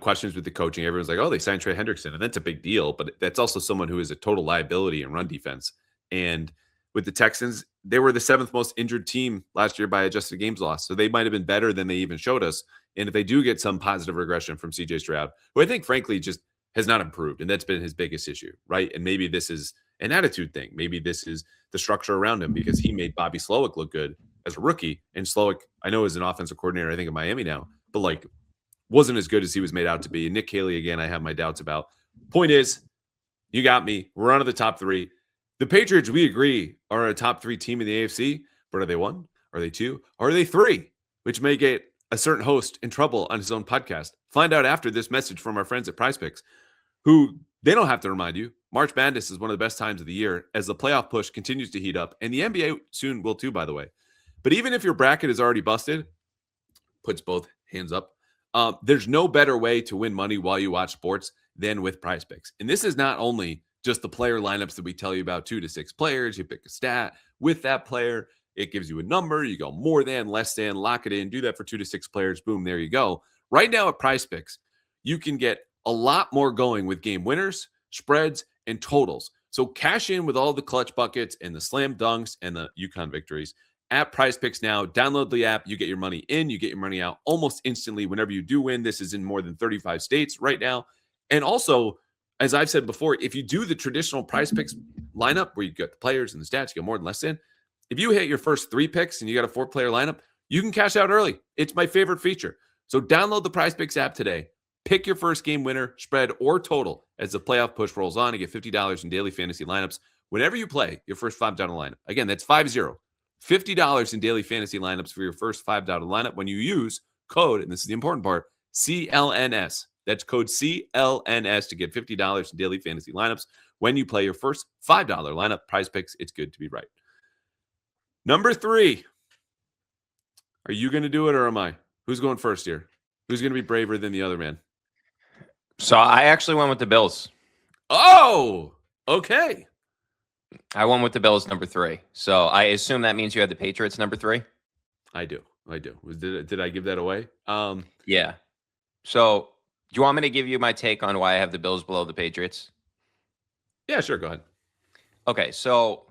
questions with the coaching. Everyone's like, oh, they signed Trey Hendrickson, and that's a big deal. But that's also someone who is a total liability in run defense. And with the Texans, they were the 7th most injured team last year by adjusted games lost. So they might have been better than they even showed us. And if they do get some positive regression from CJ Stroud, who I think, frankly, just has not improved, and that's been his biggest issue, right? And maybe this is an attitude thing. Maybe this is the structure around him, because he made Bobby Slowick look good as a rookie. And Slowick, I know, is an offensive coordinator, I think, in Miami now, but like wasn't as good as he was made out to be. And Nick Haley, again, I have my doubts about. Point is, you got me. We're on to the top 3. The Patriots, we agree, are a top 3 team in the AFC, but are they 1? Are they 2? Or are they 3? Which may get a certain host in trouble on his own podcast. Find out after this message from our friends at Prizepicks, who they don't have to remind you. March Madness is one of the best times of the year as the playoff push continues to heat up, and the NBA soon will too, by the way. But even if your bracket is already busted, puts both hands up, there's no better way to win money while you watch sports than with Prizepicks. And this is not only just the player lineups that we tell you about, 2 to 6 players. You pick a stat with that player. It gives you a number. You go more than, less than, lock it in, do that for 2 to 6 players. Boom, there you go. Right now at Prizepicks, you can get a lot more going with game winners, spreads, and totals. So cash in with all the clutch buckets and the slam dunks and the UConn victories at Prizepicks now. Download the app. You get your money in. You get your money out almost instantly whenever you do win. This is in more than 35 states right now. And also, as I've said before, if you do the traditional Prizepicks lineup where you get the players and the stats, you get more than less in. If you hit your first 3 picks and you got a 4-player lineup, you can cash out early. It's my favorite feature. So download the Prizepicks app today. Pick your first game winner, spread, or total as the playoff push rolls on and get $50 in daily fantasy lineups whenever you play your first $5 lineup. Again, that's 50. $50 in daily fantasy lineups for your first $5 lineup when you use code, and this is the important part, CLNS. That's code CLNS to get $50 in daily fantasy lineups when you play your first $5 lineup. Prizepicks, it's good to be right. Number 3. Are you going to do it or am I? Who's going first here? Who's going to be braver than the other man? So I actually went with the Bills. Oh, okay. I went with the Bills number 3. So I assume that means you had the Patriots number 3? I do. Did I give that away? Yeah. So do you want me to give you my take on why I have the Bills below the Patriots? Yeah, sure. Go ahead. Okay, so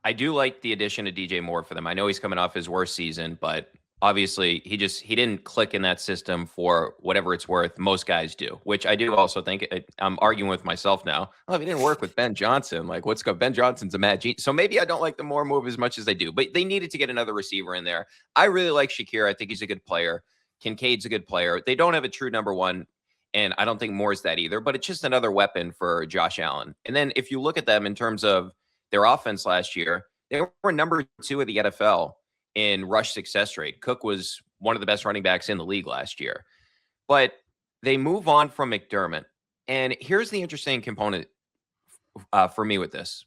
I do like the addition of DJ Moore for them. I know he's coming off his worst season, but obviously he didn't click in that system for whatever it's worth. Most guys do, which I do also think. I'm arguing with myself now. Oh, if he didn't work with Ben Johnson, like what's good? Ben Johnson's a mad genius. So maybe I don't like the Moore move as much as they do, but they needed to get another receiver in there. I really like Shakir. I think he's a good player. Kincaid's a good player. They don't have a true number 1. And I don't think Moore's that either, but it's just another weapon for Josh Allen. And then if you look at them in terms of their offense last year, they were number 2 of the NFL in rush success rate. Cook was one of the best running backs in the league last year. But they move on from McDermott. And here's the interesting component for me with this.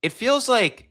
It feels like,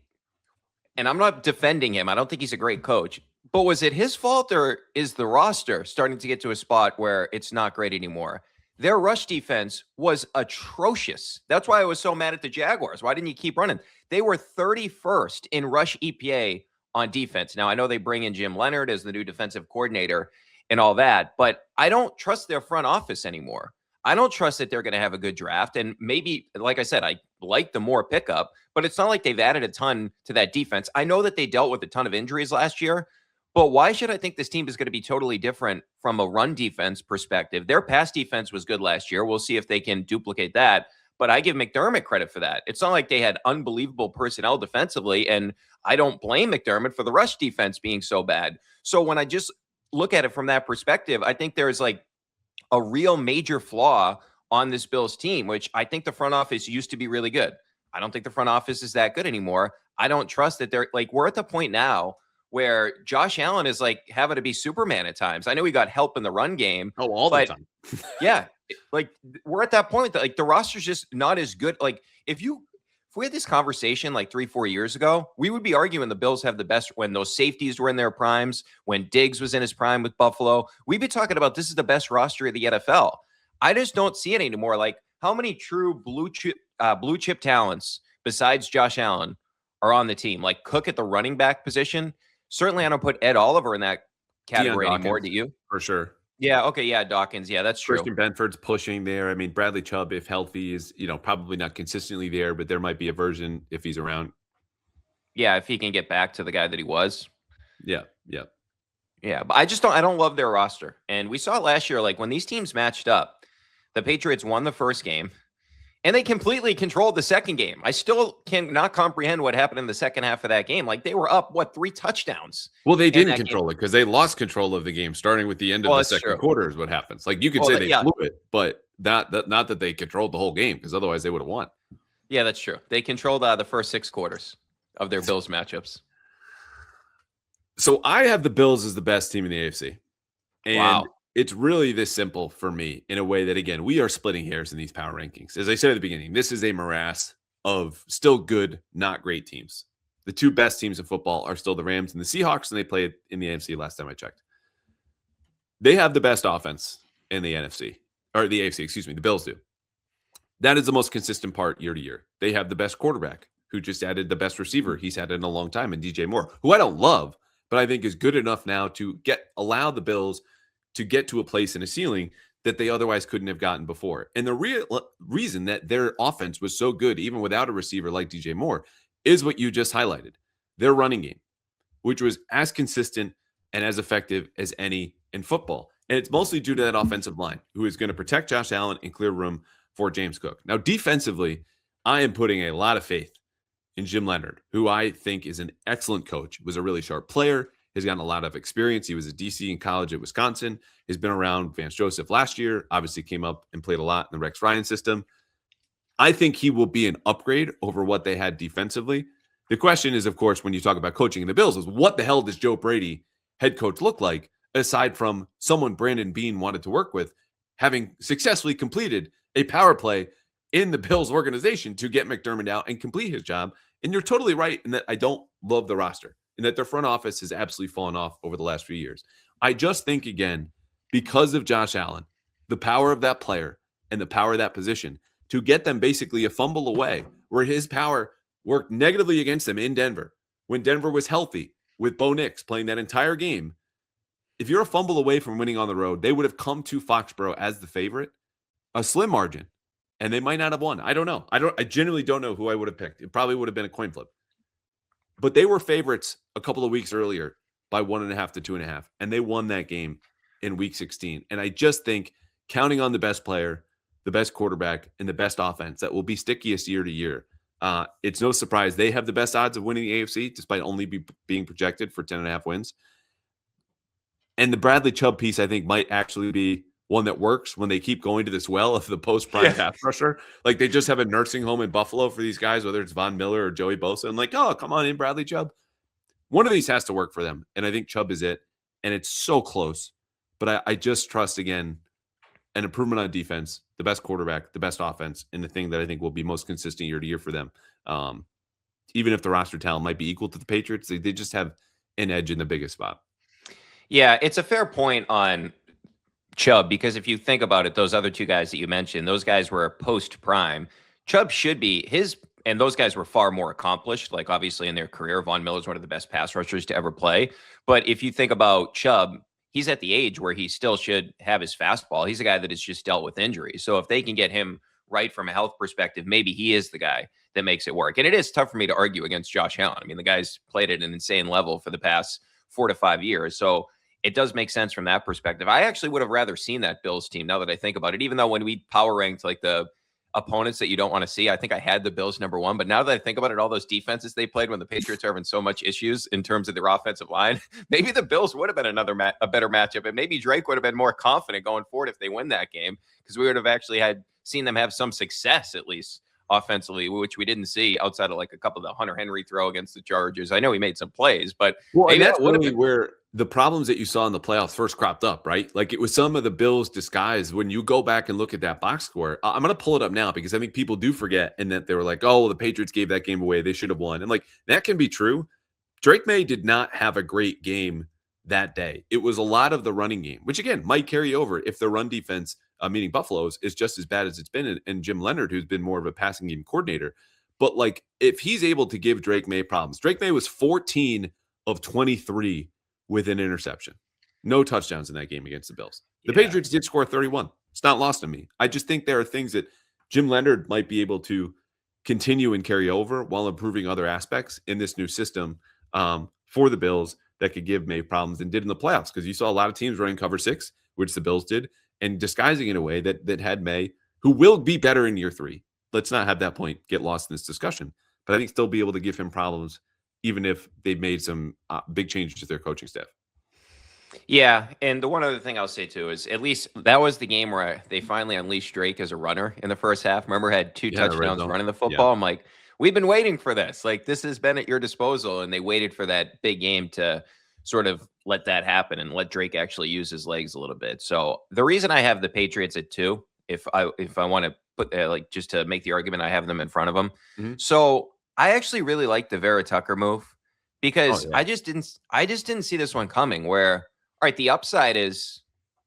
and I'm not defending him, I don't think he's a great coach, but was it his fault, or is the roster starting to get to a spot where it's not great anymore? Their rush defense was atrocious. That's why I was so mad at the Jaguars. Why didn't you keep running? They were 31st in rush EPA on defense. Now, I know they bring in Jim Leonard as the new defensive coordinator and all that, but I don't trust their front office anymore. I don't trust that they're going to have a good draft. And maybe, like I said, like the Moore pickup, but it's not like they've added a ton to that defense. I know that they dealt with a ton of injuries last year, but why should I think this team is going to be totally different from a run defense perspective? Their pass defense was good last year. We'll see if they can duplicate that. But I give McDermott credit for that. It's not like they had unbelievable personnel defensively, and I don't blame McDermott for the rush defense being so bad. So when I just look at it from that perspective, I think there's like a real major flaw on this Bills team, which I think the front office used to be really good. I don't think the front office is that good anymore. I don't trust that they're like, we're at the point now where Josh Allen is like having to be Superman at times. I know he got help in the run game. Oh, all the time. Yeah. Like we're at that point that like the roster's just not as good. Like if we had this conversation like 3-4 years ago, we would be arguing the Bills have the best when those safeties were in their primes, when Diggs was in his prime with Buffalo. We'd be talking about this is the best roster of the NFL. I just don't see it anymore. Like how many true blue chip talents besides Josh Allen are on the team? Like Cook at the running back position. Certainly, I don't put Ed Oliver in that category anymore. Do you? For sure. Yeah. Okay. Yeah. Dawkins. Yeah, that's true. Christian Benford's pushing there. I mean, Bradley Chubb, if healthy, is probably not consistently there, but there might be a version if he's around. Yeah, if he can get back to the guy that he was. Yeah. But I don't love their roster. And we saw it last year, like when these teams matched up, the Patriots won the first game and they completely controlled the second game. I still cannot comprehend what happened in the second half of that game. Like they were up, 3 touchdowns? Well, they didn't control it because they lost control of the game starting with the end of the second quarter is what happens. Like you could say they blew it, but not that they controlled the whole game because otherwise they would have won. Yeah, that's true. They controlled the first 6 quarters of their Bills matchups. So I have the Bills as the best team in the AFC. And wow. It's really this simple for me in a way that, again, we are splitting hairs in these power rankings. As I said at the beginning, this is a morass of still good, not great teams. The 2 best teams in football are still the Rams and the Seahawks, and they played in the NFC last time I checked. They have the best offense in the NFC, or the AFC, excuse me, the Bills do. That is the most consistent part year to year. They have the best quarterback who just added the best receiver he's had in a long time in DJ Moore, who I don't love, but I think is good enough now to allow the Bills to get to a place in a ceiling that they otherwise couldn't have gotten before. And the real reason that their offense was so good, even without a receiver like DJ Moore, is what you just highlighted. Their running game, which was as consistent and as effective as any in football. And it's mostly due to that offensive line, who is going to protect Josh Allen and clear room for James Cook. Now, defensively, I am putting a lot of faith in Jim Leonhard, who I think is an excellent coach, was a really sharp player, has gotten a lot of experience. He was a DC in college at Wisconsin, has been around Vance Joseph last year, obviously came up and played a lot in the Rex Ryan system. I think he will be an upgrade over what they had defensively. The question is, of course, when you talk about coaching in the Bills, is what the hell does Joe Brady, head coach, look like, aside from someone Brandon Beane wanted to work with, having successfully completed a power play in the Bills organization to get McDermott out and complete his job. And you're totally right in that I don't love the roster and that their front office has absolutely fallen off over the last few years. I just think, again, because of Josh Allen, the power of that player and the power of that position to get them basically a fumble away where his power worked negatively against them in Denver when Denver was healthy with Bo Nix playing that entire game. If you're a fumble away from winning on the road, they would have come to Foxborough as the favorite, a slim margin, and they might not have won. I don't know. I genuinely don't know who I would have picked. It probably would have been a coin flip. But they were favorites a couple of weeks earlier by 1.5 to 2.5, and they won that game in week 16. And I just think counting on the best player, the best quarterback, and the best offense that will be stickiest year to year. It's no surprise they have the best odds of winning the AFC, despite only being projected for 10.5 wins. And the Bradley Chubb piece, I think, might actually be one that works when they keep going to this well of the post-prime pass rusher. Like they just have a nursing home in Buffalo for these guys, whether it's Von Miller or Joey Bosa. And like, oh, come on in, Bradley Chubb. One of these has to work for them. And I think Chubb is it. And it's so close. But I just trust, again, an improvement on defense, the best quarterback, the best offense, and the thing that I think will be most consistent year to year for them. Even if the roster talent might be equal to the Patriots, they just have an edge in the biggest spot. Yeah, it's a fair point on Chubb, because if you think about it, those other 2 guys that you mentioned, those guys were post-prime. Chubb should be and those guys were far more accomplished, like obviously in their career. Von Miller is one of the best pass rushers to ever play. But if you think about Chubb, he's at the age where he still should have his fastball. He's a guy that has just dealt with injuries. So if they can get him right from a health perspective, maybe he is the guy that makes it work. And it is tough for me to argue against Josh Allen. I mean, the guy's played at an insane level for the past 4 to 5 years. So it does make sense from that perspective. I actually would have rather seen that Bills team now that I think about it, even though when we power ranked like the opponents that you don't want to see, I think I had the Bills #1. But now that I think about it, all those defenses they played when the Patriots are having so much issues in terms of their offensive line, maybe the Bills would have been a better matchup. And maybe Drake would have been more confident going forward if they win that game, because we would have actually seen them have some success at least offensively, which we didn't see outside of like a couple of the Hunter Henry throw against the Chargers. I know he made some plays, but maybe that's really where the problems that you saw in the playoffs first cropped up, right? Like it was some of the Bills' disguise. When you go back and look at that box score, I'm going to pull it up now because I think people do forget, and that they were like, oh, the Patriots gave that game away. They should have won. And like that can be true. Drake May did not have a great game that day. It was a lot of the running game, which again might carry over if the run defense, meaning Buffalo's, is just as bad as it's been. And Jim Leonard, who's been more of a passing game coordinator. But like if he's able to give Drake May problems, Drake May was 14 of 23 with an interception. No touchdowns in that game against the Bills. The Patriots did score 31. It's not lost on me. I just think there are things that Jim Leonard might be able to continue and carry over while improving other aspects in this new system for the Bills that could give May problems, and did in the playoffs, because you saw a lot of teams running cover 6, which the Bills did, and disguising in a way that had May, who will be better in year 3. Let's not have that point get lost in this discussion. But I think still be able to give him problems even if they've made some big changes to their coaching staff. Yeah, and the one other thing I'll say too is at least that was the game where they finally unleashed Drake as a runner in the first half. Remember, had 2 touchdowns running the football. I'm like, we've been waiting for this. Like, this has been at your disposal, and they waited for that big game to sort of let that happen and let Drake actually use his legs a little bit. So the reason I have the Patriots at 2, if I want to put like just to make the argument, I have them in front of them. Mm-hmm. So I actually really like the Vera Tucker move because I just didn't see this one coming. Where, all right, the upside is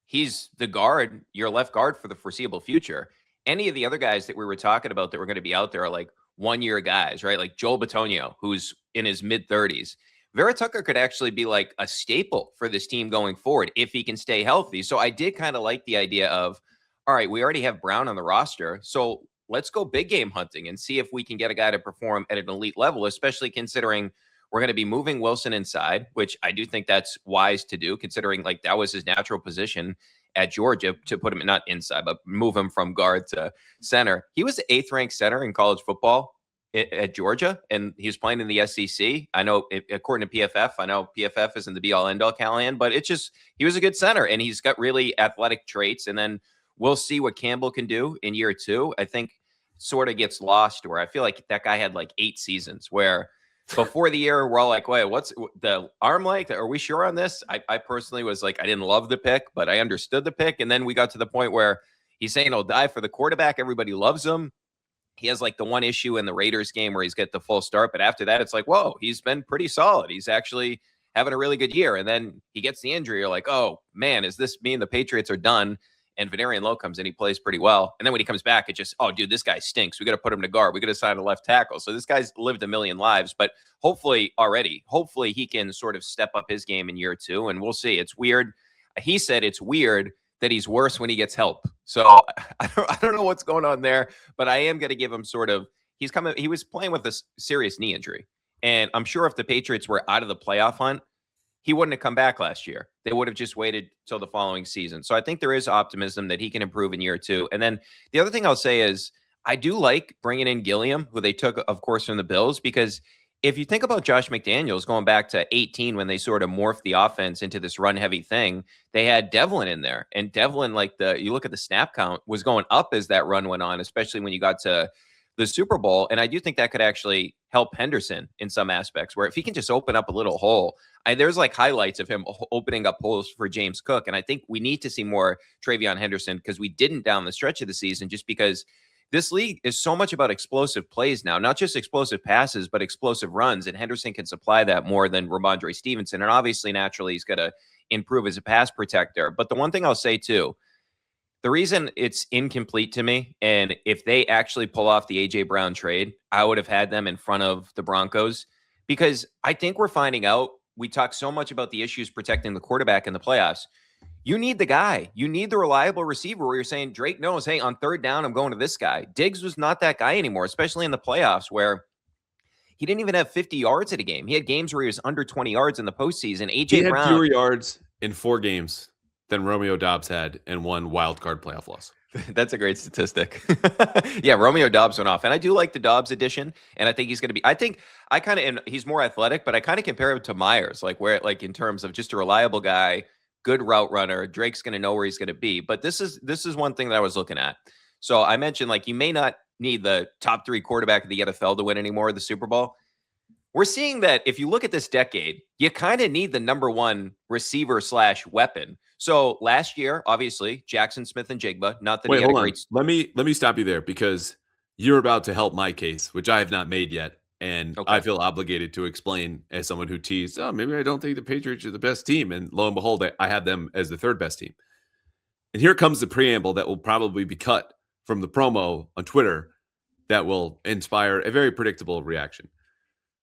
he's the guard, your left guard for the foreseeable future. Any of the other guys that we were talking about that were going to be out there are like 1-year guys, right? Like Joel Bitonio, who's in his mid-30s. Vera Tucker could actually be like a staple for this team going forward if he can stay healthy. So I did kind of like the idea of, all right, we already have Brown on the roster, so let's go big game hunting and see if we can get a guy to perform at an elite level, especially considering we're going to be moving Wilson inside, which I do think that's wise to do, considering like that was his natural position at Georgia, to put him not inside, but move him from guard to center. He was the 8th ranked center in college football at Georgia, and he was playing in the SEC. I know, according to PFF, I know PFF isn't the be-all end-all, Callahan, but it's just he was a good center, and he's got really athletic traits. And then we'll see what Campbell can do in year 2. I think sort of gets lost, where I feel like that guy had like 8 seasons where before the year we're all like, wait, what's the arm like? Are we sure on this? I personally was like, I didn't love the pick, but I understood the pick. And then we got to the point where he's saying he'll die for the quarterback. Everybody loves him. He has like the one issue in the Raiders game where he's got the full start. But after that, it's like, whoa, he's been pretty solid. He's actually having a really good year. And then he gets the injury. You're like, oh man, is this mean the Patriots are done? And Venarian Lowe comes in, he plays pretty well. And then when he comes back, it just, oh, dude, this guy stinks. We got to put him to guard. We got to sign a left tackle. So this guy's lived a million lives, but hopefully he can sort of step up his game in year 2. And we'll see. It's weird. He said it's weird that he's worse when he gets help. So I don't know what's going on there, but I am going to give him sort of, he was playing with a serious knee injury. And I'm sure if the Patriots were out of the playoff hunt, he wouldn't have come back last year. They would have just waited till the following season. So I think there is optimism that he can improve in year 2. And then the other thing I'll say is I do like bringing in Gilliam, who they took, of course, from the Bills, because if you think about Josh McDaniels going back to 18 when they sort of morphed the offense into this run-heavy thing, they had Devlin in there. And Devlin, you look at the snap count, was going up as that run went on, especially when you got to the Super Bowl. And I do think that could actually help Henderson in some aspects, where if he can just open up a little hole, there's like highlights of him opening up holes for James Cook. And I think we need to see more Travion Henderson, because we didn't down the stretch of the season, just because this league is so much about explosive plays now, not just explosive passes, but explosive runs. And Henderson can supply that more than Ramondre Stevenson. And obviously, naturally, he's got to improve as a pass protector. But the one thing I'll say too, the reason it's incomplete to me, and if they actually pull off the A.J. Brown trade, I would have had them in front of the Broncos, because I think we're finding out, we talk so much about the issues protecting the quarterback in the playoffs. you need the guy. You need the reliable receiver where you're saying Drake knows, hey, on third down, I'm going to this guy. Diggs was not that guy anymore, especially in the playoffs where he didn't even have 50 yards at a game. He had games where he was under 20 yards in the postseason. He AJ had Brown. fewer yards in 4 games than Romeo Doubs had in one wild card playoff loss. That's a great statistic. Yeah, Romeo Doubs went off. And I do like the Doubs edition. And I think he's going to be, he's more athletic, but I kind of compare him to Myers, like in terms of just a reliable guy, good route runner. Drake's going to know where he's going to be. But this is one thing that I was looking at. So I mentioned, like, you may not need the top 3 quarterback of the NFL to win anymore, the Super Bowl. We're seeing that if you look at this decade, you kind of need the number 1 receiver / weapon. So last year, obviously, Jackson Smith and Jigba. Not that Wait, he had hold a on. great. Let me stop you there because you're about to help my case, which I have not made yet, and Okay. I feel obligated to explain as someone who teased, oh, maybe I don't think the Patriots are the best team, and lo and behold, I have them as the 3rd best team. And here comes the preamble that will probably be cut from the promo on Twitter that will inspire a very predictable reaction.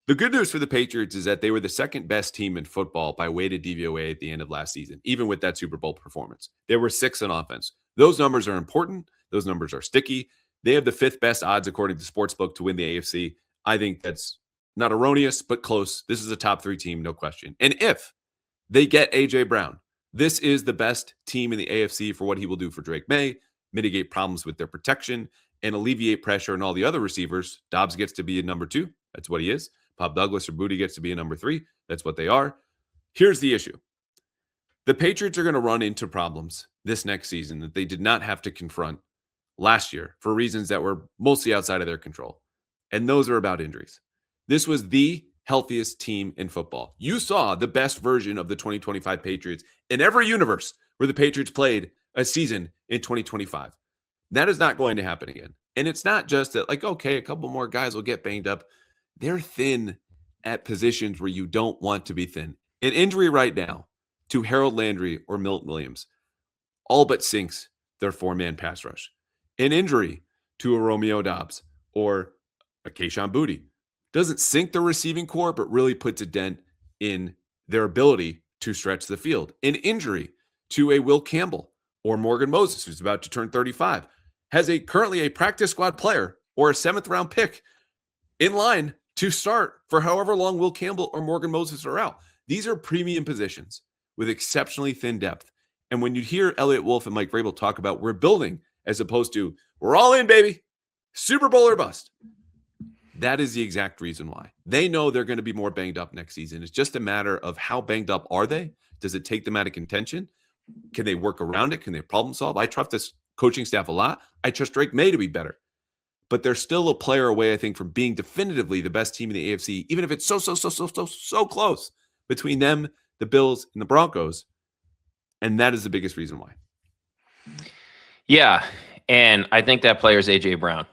The good news for the Patriots is that they were the 2nd best team in football by weighted DVOA at the end of last season, even with that Super Bowl performance. They were 6th on offense. Those numbers are important. Those numbers are sticky. They have the 5th best odds, according to Sportsbook, to win the AFC. I think that's not erroneous, but close. This is a top 3 team, no question. And if they get A.J. Brown, this is the best team in the AFC for what he will do for Drake May, mitigate problems with their protection, and alleviate pressure on all the other receivers. Dobbs gets to be a number 2. That's what he is. Pop Douglas or Booty gets to be a number 3. That's what they are. Here's the issue. The Patriots are going to run into problems this next season that they did not have to confront last year for reasons that were mostly outside of their control. And those are about injuries. This was the healthiest team in football. You saw the best version of the 2025 Patriots in every universe where the Patriots played a season in 2025. That is not going to happen again. And it's not just that, like, okay, a couple more guys will get banged up. They're thin at positions where you don't want to be thin. An injury right now to Harold Landry or Milton Williams all but sinks their 4-man pass rush. An injury to a Romeo Doubs or a Kayshon Boutte doesn't sink the receiving core, but really puts a dent in their ability to stretch the field. An injury to a Will Campbell or Morgan Moses, who's about to turn 35, has currently a practice squad player or a 7th round pick in line to start for however long Will Campbell or Morgan Moses are out. These are premium positions with exceptionally thin depth. And when you hear Elliott Wolf and Mike Vrabel talk about we're building as opposed to we're all in, baby, Super Bowl or bust, that is the exact reason why. They know they're going to be more banged up next season. It's just a matter of how banged up are they? Does it take them out of contention? Can they work around it? Can they problem solve? I trust this coaching staff a lot. I trust Drake May to be better. But they're still a player away, I think, from being definitively the best team in the AFC, even if it's so close between them, the Bills, and the Broncos. And that is the biggest reason why. Yeah, and I think that player is A.J. Brown.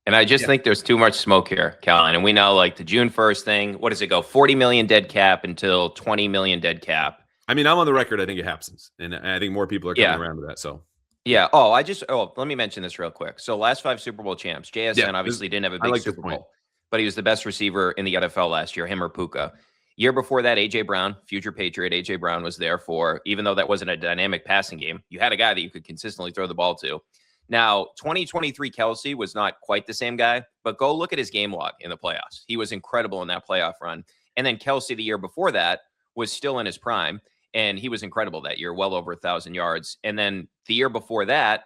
And I just think there's too much smoke here, Caroline. And we know, like, the June 1st thing, what does it go? 40 million dead cap until 20 million dead cap. I mean, I'm on the record. I think it happens. And I think more people are coming around to that. So, yeah. Let me mention this real quick. So last 5 Super Bowl champs, JSN obviously didn't have a big Super Bowl, but he was the best receiver in the NFL last year, him or Puka. Year before that, A.J. Brown, future Patriot, A.J. Brown was there for, even though that wasn't a dynamic passing game, you had a guy that you could consistently throw the ball to. Now, 2023 Kelsey was not quite the same guy, but go look at his game log in the playoffs. He was incredible in that playoff run. And then Kelsey the year before that was still in his prime, and he was incredible that year, well over 1,000 yards. And then the year before that,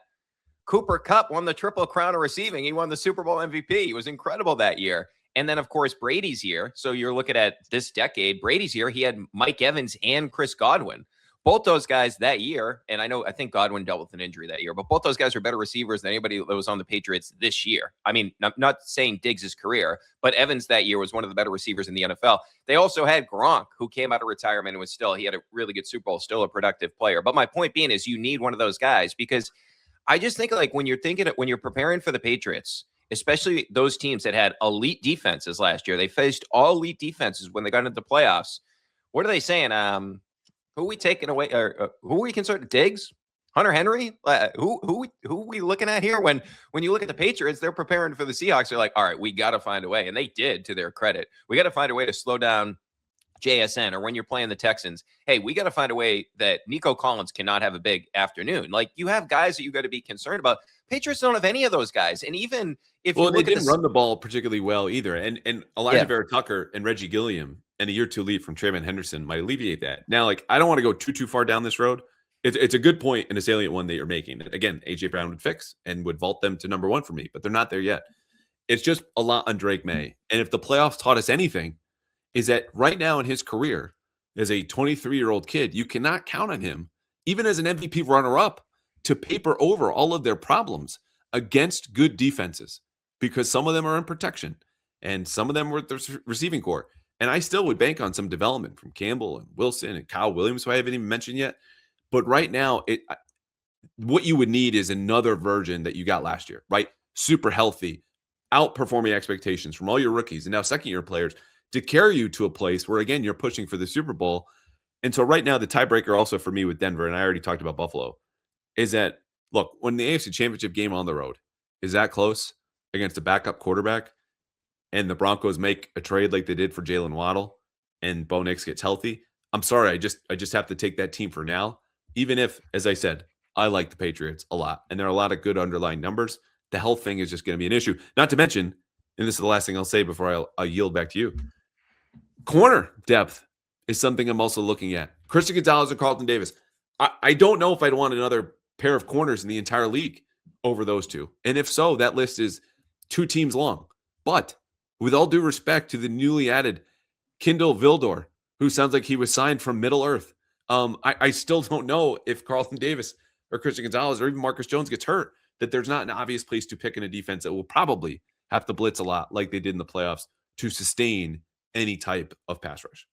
Cooper Kupp won the Triple Crown of receiving. He won the Super Bowl MVP. He was incredible that year. And then, of course, Brady's year. So you're looking at this decade. Brady's year, he had Mike Evans and Chris Godwin. Both those guys that year, and I think Godwin dealt with an injury that year, but both those guys are better receivers than anybody that was on the Patriots this year. I mean, I'm not saying Diggs' career, but Evans that year was one of the better receivers in the NFL. They also had Gronk, who came out of retirement and he had a really good Super Bowl, still a productive player. But my point being is you need one of those guys, because I just think, like, when you're preparing for the Patriots, especially those teams that had elite defenses last year, they faced all elite defenses when they got into the playoffs. What are they saying? Who are we taking away? Who are we concerned? Diggs? Hunter Henry? Who are we looking at here? When you look at the Patriots, they're preparing for the Seahawks. They're like, all right, we got to find a way. And they did, to their credit. We got to find a way to slow down JSN or when you're playing the Texans, hey, we got to find a way that Nico Collins cannot have a big afternoon. Like, you have guys that you got to be concerned about. Patriots don't have any of those guys. And even if you they look didn't run the ball particularly well either. And Elijah Vera Tucker and Reggie Gilliam and a year 2 lead from Trayvon Henderson might alleviate that. Now, like, I don't want to go too far down this road. It's a good point and a salient one that you're making. Again, AJ Brown would fix and would vault them to number 1 for me, but they're not there yet. It's just a lot on Drake May. And if the playoffs taught us anything, is that right now in his career as a 23-year-old kid, you cannot count on him, even as an MVP runner-up, to paper over all of their problems against good defenses, because some of them are in protection and some of them were the receiving core. And I still would bank on some development from Campbell and Wilson and Kyle Williams, who I haven't even mentioned yet. But right now, what you would need is another version that you got last year, right? Super healthy, outperforming expectations from all your rookies and now second-year players to carry you to a place where, again, you're pushing for the Super Bowl. And so right now, the tiebreaker also for me with Denver, and I already talked about Buffalo, is that, look, when the AFC Championship game on the road is that close against a backup quarterback and the Broncos make a trade like they did for Jalen Waddle and Bo Nix gets healthy, I'm sorry, I just have to take that team for now. Even if, as I said, I like the Patriots a lot, and there are a lot of good underlying numbers, the health thing is just going to be an issue. Not to mention, and this is the last thing I'll say before I'll yield back to you, corner depth is something I'm also looking at. Christian Gonzalez and Carlton Davis. I don't know if I'd want another pair of corners in the entire league over those two. And if so, that list is 2 teams long. But with all due respect to the newly added Kindle Vildor, who sounds like he was signed from Middle Earth, I still don't know if Carlton Davis or Christian Gonzalez or even Marcus Jones gets hurt, that there's not an obvious place to pick in a defense that will probably have to blitz a lot like they did in the playoffs to sustain any type of pass rush.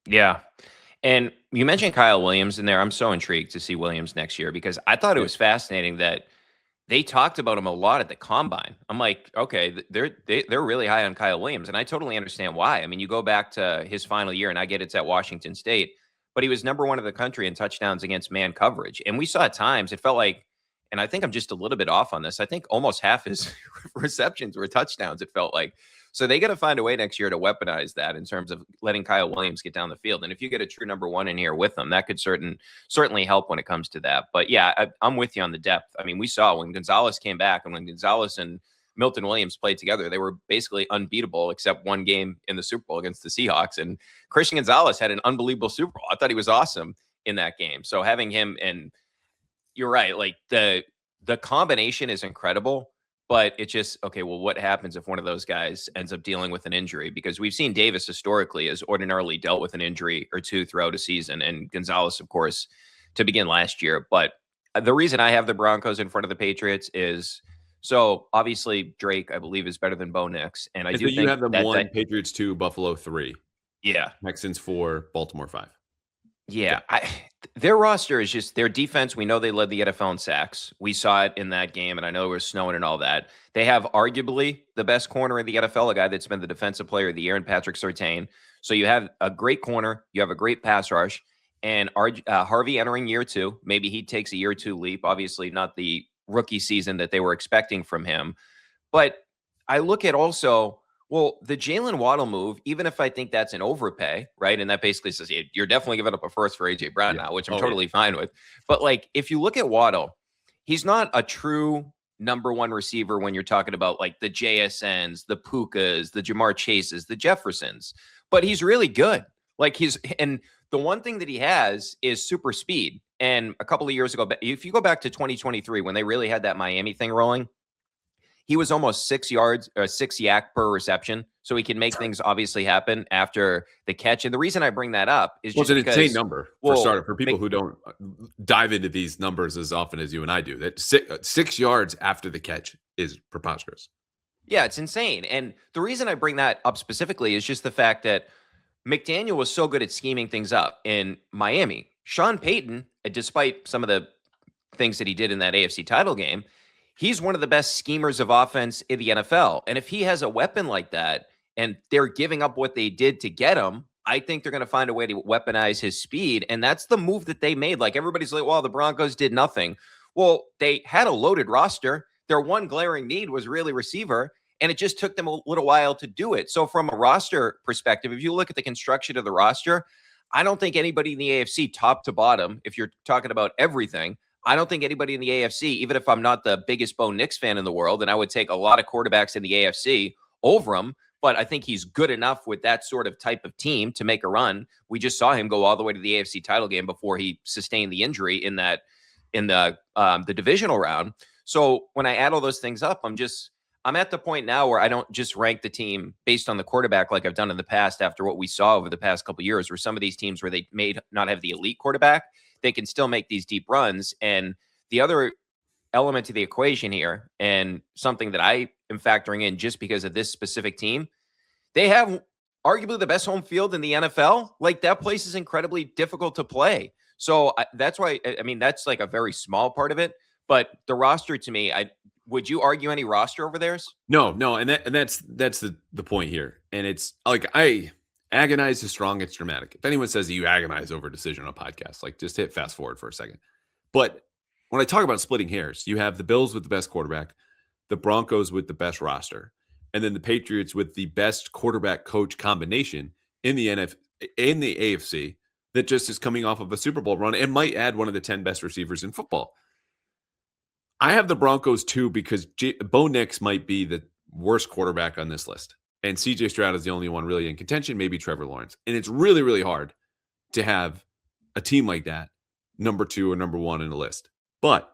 Yeah. And you mentioned Kyle Williams in there. I'm so intrigued to see Williams next year because I thought it was fascinating that they talked about him a lot at the combine. I'm like, okay, they're really high on Kyle Williams, and I totally understand why. I mean, you go back to his final year, and I get it's at Washington State, but he was number 1 in the country in touchdowns against man coverage. And we saw at times, it felt like, and I think I'm just a little bit off on this, I think almost half his receptions were touchdowns, it felt like. So they got to find a way next year to weaponize that in terms of letting Kyle Williams get down the field. And if you get a true number 1 in here with them, that could certainly help when it comes to that. But yeah, I'm with you on the depth. I mean, we saw when Gonzalez came back and when Gonzalez and Milton Williams played together, they were basically unbeatable except one game in the Super Bowl against the Seahawks. And Christian Gonzalez had an unbelievable Super Bowl. I thought he was awesome in that game. So having him, and you're right, like the combination is incredible. But it's just, okay, well, what happens if one of those guys ends up dealing with an injury? Because we've seen Davis historically has ordinarily dealt with an injury or two throughout a season, and Gonzalez, of course, to begin last year. But the reason I have the Broncos in front of the Patriots is, so obviously Drake, I believe, is better than Bo Nix. And I do think you have them 1, Patriots 2, Buffalo 3. Yeah. Texans 4, Baltimore 5. Yeah, their roster is just, their defense, we know they led the NFL in sacks. We saw it in that game, and I know it was snowing and all that. They have arguably the best corner in the NFL, a guy that's been the defensive player of the year in Patrick Surtain. So you have a great corner, you have a great pass rush, and Harvey entering year 2. Maybe he takes a year 2 leap. Obviously not the rookie season that they were expecting from him. But I look at also, well, the Jalen Waddle move, even if I think that's an overpay, right? And that basically says you're definitely giving up a first for AJ Brown now, which I'm totally fine with. But like, if you look at Waddle, he's not a true number 1 receiver when you're talking about like the JSNs, the Pukas, the Jamar Chases, the Jeffersons, but he's really good. Like and the one thing that he has is super speed. And a couple of years ago, if you go back to 2023, when they really had that Miami thing rolling, he was almost 6 yards or 6 yak per reception. So he can make things obviously happen after the catch. And the reason I bring that up is just it's an insane number for starter, for people who don't dive into these numbers as often as you and I do. That 6 yards after the catch is preposterous. Yeah, it's insane. And the reason I bring that up specifically is just the fact that McDaniel was so good at scheming things up in Miami. Sean Payton, despite some of the things that he did in that AFC title game, he's one of the best schemers of offense in the NFL. And if he has a weapon like that and they're giving up what they did to get him, I think they're going to find a way to weaponize his speed. And that's the move that they made. Like, everybody's like, well, the Broncos did nothing. Well, they had a loaded roster. Their one glaring need was really receiver. And it just took them a little while to do it. So from a roster perspective, if you look at the construction of the roster, I don't think anybody in the AFC top to bottom, if you're talking about everything, I don't think anybody in the AFC, even if I'm not the biggest Bo Nix fan in the world, and I would take a lot of quarterbacks in the AFC over him, but I think he's good enough with that sort of type of team to make a run. We just saw him go all the way to the AFC title game before he sustained the injury in the divisional round. So when I add all those things up, I'm at the point now where I don't just rank the team based on the quarterback like I've done in the past after what we saw over the past couple of years, where some of these teams where they may not have the elite quarterback, they can still make these deep runs. And the other element to the equation here, and something that I am factoring in just because of this specific team, they have arguably the best home field in the NFL. Like, that place is incredibly difficult to play. So that's why, I mean, that's like a very small part of it. But the roster, to me, would you argue any roster over theirs? No, and that's the point here. And it's like, I agonize is strong, it's dramatic. If anyone says that you agonize over a decision on a podcast, like, just hit fast forward for a second. But when I talk about splitting hairs, you have the Bills with the best quarterback, the Broncos with the best roster, and then the Patriots with the best quarterback coach combination in the AFC that just is coming off of a Super Bowl run and might add one of the 10 best receivers in football. I have the Broncos too because Bo Nix might be the worst quarterback on this list. And CJ Stroud is the only one really in contention, maybe Trevor Lawrence. And it's really, really hard to have a team like that, number 2 or number 1 in the list. But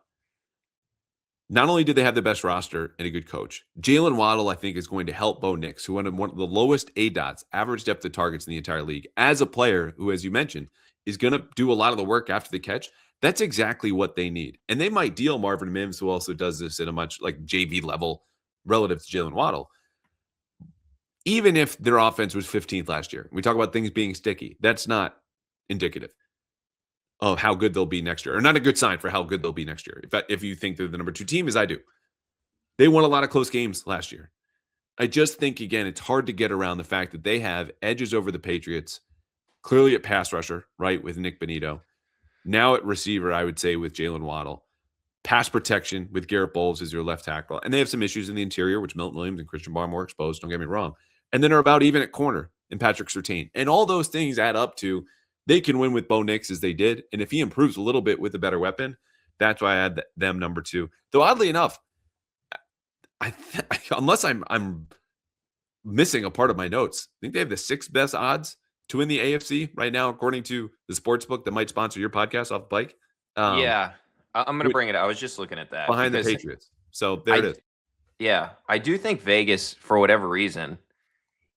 not only do they have the best roster and a good coach, Jalen Waddle, I think, is going to help Bo Nix, who had one of the lowest ADOTs, average depth of targets in the entire league, as a player who, as you mentioned, is going to do a lot of the work after the catch. That's exactly what they need. And they might deal Marvin Mims, who also does this at a much like JV level relative to Jalen Waddle. Even if their offense was 15th last year, we talk about things being sticky. That's not indicative of how good they'll be next year, or not a good sign for how good they'll be next year. If you think they're the number 2 team, as I do, they won a lot of close games last year. I just think, again, it's hard to get around the fact that they have edges over the Patriots, clearly at pass rusher, right, with Nick Bonito. Now at receiver, I would say with Jalen Waddle. Pass protection with Garrett Bowles as your left tackle. And they have some issues in the interior, which Milton Williams and Christian Barmore exposed, don't get me wrong. And then they're about even at corner in Patrick Surtain. And all those things add up to they can win with Bo Nix as they did. And if he improves a little bit with a better weapon, that's why I had them number 2. Though oddly enough, unless I'm missing a part of my notes, I think they have the 6th best odds to win the AFC right now, according to the sports book that might sponsor your podcast off the bike. Yeah, I'm going to bring it up. I was just looking at that. Behind the Patriots. So there it is. Yeah, I do think Vegas, for whatever reason,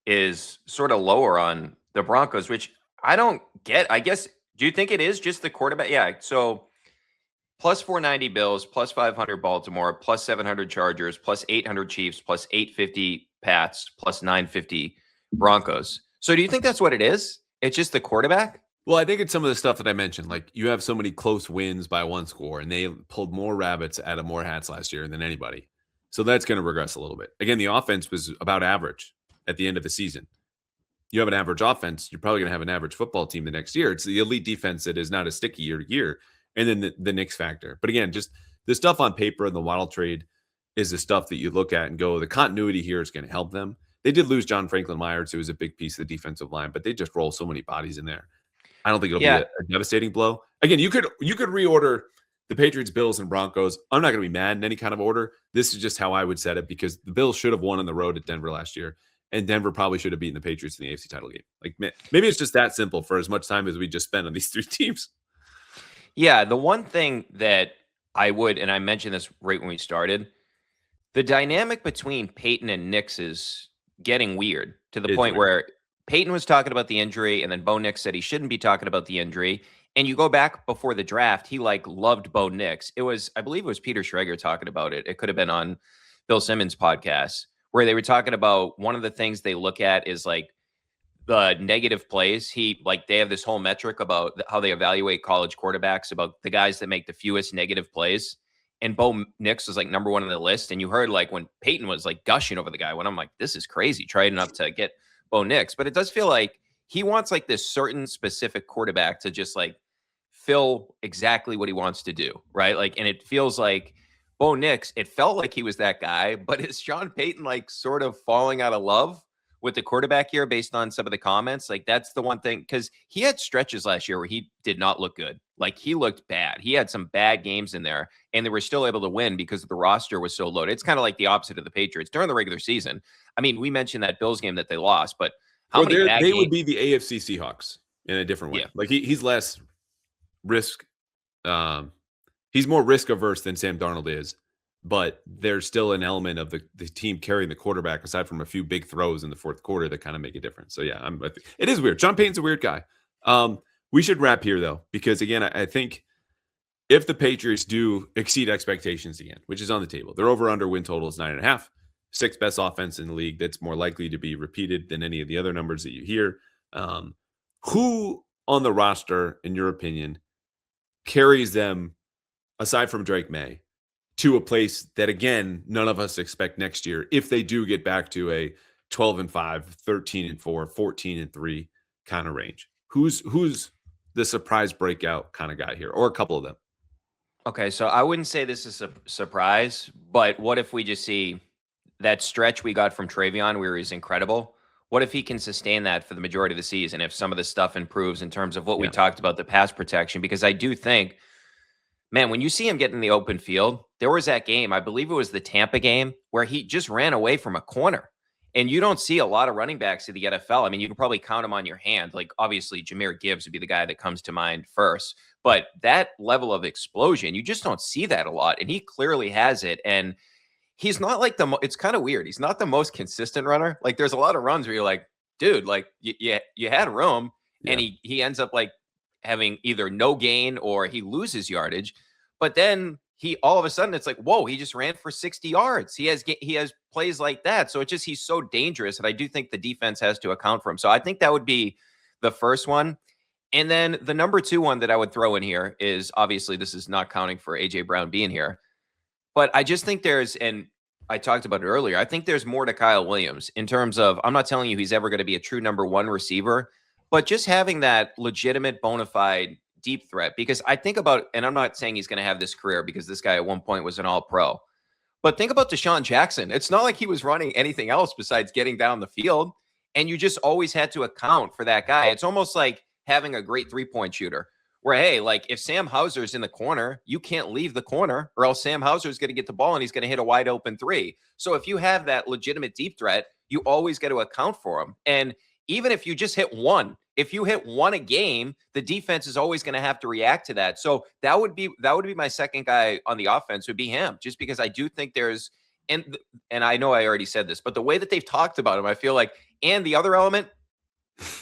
is sort of lower on the Broncos, which I don't get. I guess, do you think it is just the quarterback? Yeah, so plus 490 Bills, plus 500 Baltimore, plus 700 Chargers, plus 800 Chiefs, plus 850 Pats, plus 950 Broncos. So do you think that's what it is? It's just the quarterback? Well, I think it's some of the stuff that I mentioned. Like, you have so many close wins by 1 score, and they pulled more rabbits out of more hats last year than anybody. So that's going to regress a little bit. Again, the offense was about average at the end of the season. You have an average offense, you're probably going to have an average football team the next year. It's the elite defense that is not as sticky year to year. And then the Knicks factor. But again, just the stuff on paper and the Waddle trade is the stuff that you look at and go, the continuity here is going to help them. They did lose John Franklin Myers, who was a big piece of the defensive line, but they just roll so many bodies in there. I don't think it'll be a devastating blow. Again, you could reorder the Patriots, Bills, and Broncos. I'm not going to be mad in any kind of order. This is just how I would set it, because the Bills should have won on the road at Denver last year, and Denver probably should have beaten the Patriots in the AFC title game. Like, maybe it's just that simple for as much time as we just spent on these 3 teams. Yeah, the one thing that I would, and I mentioned this right when we started, the dynamic between Peyton and Nix is getting weird to the point where Peyton was talking about the injury, and then Bo Nix said he shouldn't be talking about the injury. And you go back before the draft, he loved Bo Nix. I believe it was Peter Schrager talking about it. It could have been on Bill Simmons' podcast, where they were talking about one of the things they look at is like the negative plays. They have this whole metric about how they evaluate college quarterbacks, about the guys that make the fewest negative plays. And Bo Nix was like number 1 on the list. And you heard like when Peyton was like gushing over the guy, when I'm like, this is crazy, trying enough to get Bo Nix. But it does feel like he wants like this certain specific quarterback to just like fill exactly what he wants to do, right? Like, and it feels like Bo Nix, it felt like he was that guy, but is Sean Payton like sort of falling out of love with the quarterback here based on some of the comments? Like that's the one thing, because he had stretches last year where he did not look good. Like he looked bad. He had some bad games in there, and they were still able to win because the roster was so loaded. It's kind of like the opposite of the Patriots during the regular season. I mean, we mentioned that Bills game that they lost, but how many bad they games? would be the AFC Seahawks in a different way. Yeah. Like he's less risk. He's more risk averse than Sam Darnold is, but there's still an element of the team carrying the quarterback aside from a few big throws in the fourth quarter that kind of make a difference. So yeah, it is weird. Sean Payton's a weird guy. We should wrap here though, because again, I think if the Patriots do exceed expectations again, which is on the table, their over-under win total is 9.5, sixth best offense in the league. That's more likely to be repeated than any of the other numbers that you hear. Who on the roster, in your opinion, carries them, aside from Drake May, to a place that, again, none of us expect next year if they do get back to a 12-5, 13-4, 14-3 kind of range? Who's the surprise breakout kind of guy here, or a couple of them? Okay, so I wouldn't say this is a surprise, but what if we just see that stretch we got from Travion where he's incredible? What if he can sustain that for the majority of the season if some of the stuff improves in terms of what we talked about, the pass protection? Because I do think, man, when you see him get in the open field, there was that game, I believe it was the Tampa game, where he just ran away from a corner. And you don't see a lot of running backs in the NFL. I mean, you can probably count them on your hand. Like, obviously, Jahmyr Gibbs would be the guy that comes to mind first. But that level of explosion, you just don't see that a lot. And he clearly has it. And he's not like it's kind of weird. He's not the most consistent runner. Like, there's a lot of runs where you're like, dude, like, you had room. Yeah. And he ends up, like, having either no gain or he loses yardage. But then he all of a sudden it's like, whoa, he just ran for 60 yards. He has plays like that. So he's so dangerous. And I do think the defense has to account for him. So I think that would be the first one. And then the number two one that I would throw in here is, obviously this is not counting for AJ Brown being here, but I just think and I talked about it earlier, I think there's more to Kyle Williams in terms of, I'm not telling you he's ever going to be a true number one receiver, but just having that legitimate bona fide deep threat. Because I think about, and I'm not saying he's going to have this career because this guy at one point was an all-pro, but think about Deshaun Jackson. It's not like he was running anything else besides getting down the field, and you just always had to account for that guy. It's almost like having a great three-point shooter where, hey, like if Sam Hauser's in the corner, you can't leave the corner or else Sam Hauser's going to get the ball and he's going to hit a wide open three. So if you have that legitimate deep threat, you always got to account for him. And even if you just hit one, if you hit one a game, the defense is always going to have to react to that. So that would be my second guy on the offense, would be him, just because I do think there's, and I know I already said this, but the way that they've talked about him, I feel like, and the other element,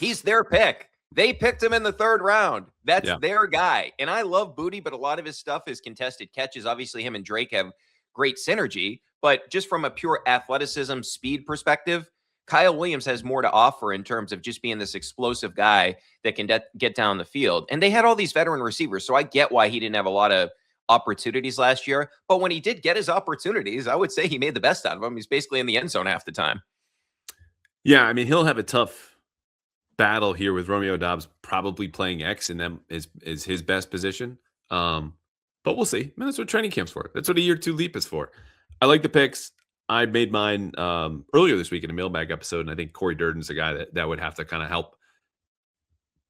he's their pick. They picked him in the third round. That's their guy. And I love Booty, but a lot of his stuff is contested catches. Obviously, him and Drake have great synergy, but just from a pure athleticism, speed perspective, Kyle Williams has more to offer in terms of just being this explosive guy that can get down the field. And they had all these veteran receivers, so I get why he didn't have a lot of opportunities last year. But when he did get his opportunities, I would say he made the best out of them. He's basically in the end zone half the time. Yeah, I mean, he'll have a tough battle here with Romeo Doubs probably playing X, and them is his best position. But we'll see. I mean, that's what training camp's for. That's what a year two leap is for. I like the picks. I made mine earlier this week in a mailbag episode, and I think Corey Durden's the guy that would have to kind of help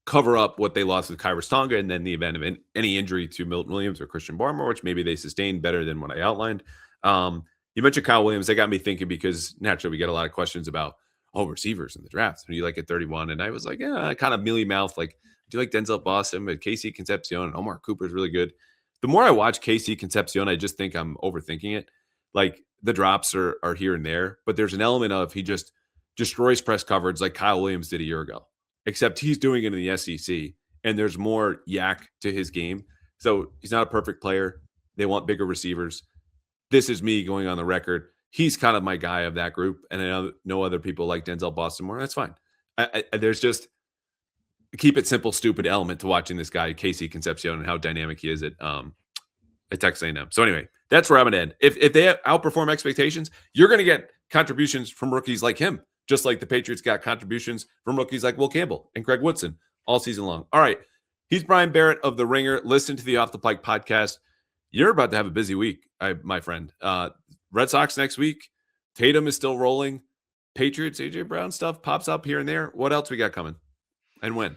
cover up what they lost with Kyrus Tonga, and then the event of any injury to Milton Williams or Christian Barmore, which maybe they sustained better than what I outlined. You mentioned Kyle Williams. That got me thinking, because naturally we get a lot of questions about, receivers in the draft. Who do you like at 31? And I was like, kind of mealy mouth, like, do you like Denzel Boston? But Casey Concepcion and Omar Cooper is really good. The more I watch Casey Concepcion, I just think I'm overthinking it. Like, the drops are here and there, but there's an element of he just destroys press coverage like Kyle Williams did a year ago, except he's doing it in the SEC, and there's more yak to his game. So he's not a perfect player. They want bigger receivers. This is me going on the record. He's kind of my guy of that group, and I know other people like Denzel Boston more. That's fine. There's just a keep it simple, stupid element to watching this guy, Casey Concepcion, and how dynamic he is at Texas A&M. So anyway, that's where I'm going to end. If they outperform expectations, you're going to get contributions from rookies like him, just like the Patriots got contributions from rookies like Will Campbell and Greg Woodson all season long. All right. He's Brian Barrett of The Ringer. Listen to the Off the Pike podcast. You're about to have a busy week, my friend. Red Sox next week. Tatum is still rolling. Patriots, AJ Brown stuff pops up here and there. What else we got coming? And when?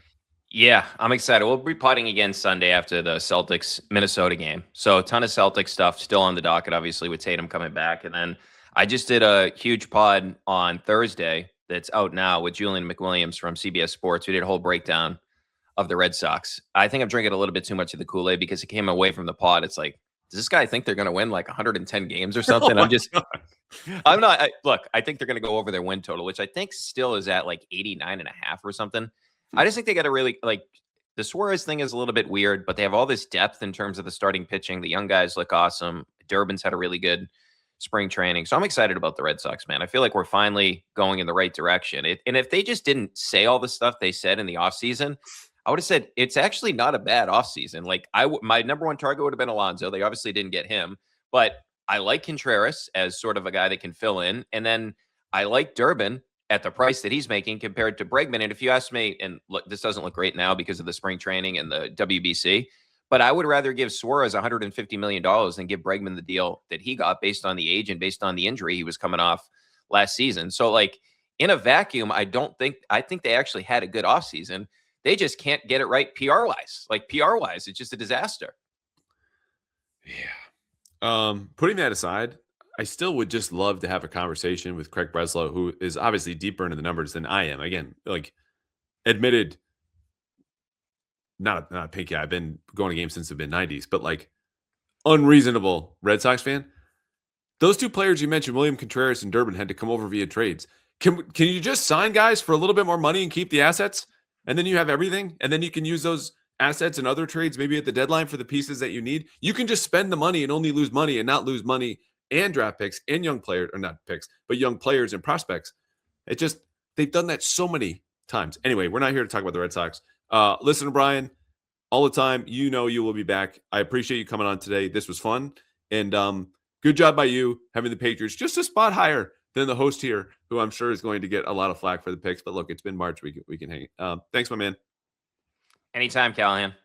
Yeah, I'm excited. We'll be putting again Sunday after the Celtics Minnesota game. So a ton of Celtics stuff still on the docket, obviously, with Tatum coming back. And then I just did a huge pod on Thursday that's out now with Julian McWilliams from CBS Sports. We did a whole breakdown of the Red Sox. I think I'm drinking a little bit too much of the Kool-Aid because it came away from the pod. It's like, does this guy think they're going to win like 110 games or something? I'm not. Look, I think they're going to go over their win total, which I think still is at like 89.5 or something. I just think they got to really like the Suarez thing is a little bit weird, but they have all this depth in terms of the starting pitching. The young guys look awesome. Durbin's had a really good spring training. So I'm excited about the Red Sox, man. I feel like we're finally going in the right direction. And if they just didn't say all the stuff they said in the offseason, I would have said it's actually not a bad offseason. Like my number one target would have been Alonso. They obviously didn't get him, but I like Contreras as sort of a guy that can fill in. And then I like Durbin at the price that he's making compared to Bregman. And if you ask me, and look, this doesn't look great now because of the spring training and the WBC, but I would rather give Suarez $150 million than give Bregman the deal that he got based on the age and based on the injury he was coming off last season. So like in a vacuum, I think they actually had a good offseason. They just can't get it right PR-wise. Like PR-wise, it's just a disaster. Yeah. Putting that aside, I still would just love to have a conversation with Craig Breslow, who is obviously deeper into the numbers than I am. Again, like admitted, not a pinky. I've been going to games since the mid-90s, but like unreasonable Red Sox fan. Those two players you mentioned, William Contreras and Durbin, had to come over via trades. Can you just sign guys for a little bit more money and keep the assets? And then you have everything. And then you can use those assets and other trades, maybe at the deadline for the pieces that you need. You can just spend the money and only lose money and not lose money and draft picks and young players, or not picks, but young players and prospects. They've done that so many times. Anyway, we're not here to talk about the Red Sox. Listen to Brian all the time. You know you will be back. I appreciate you coming on today. This was fun. And good job by you having the Patriots just a spot higher than the host here, who I'm sure is going to get a lot of flack for the picks. But look, it's been March. We can hang. Thanks, my man. Anytime, Callahan.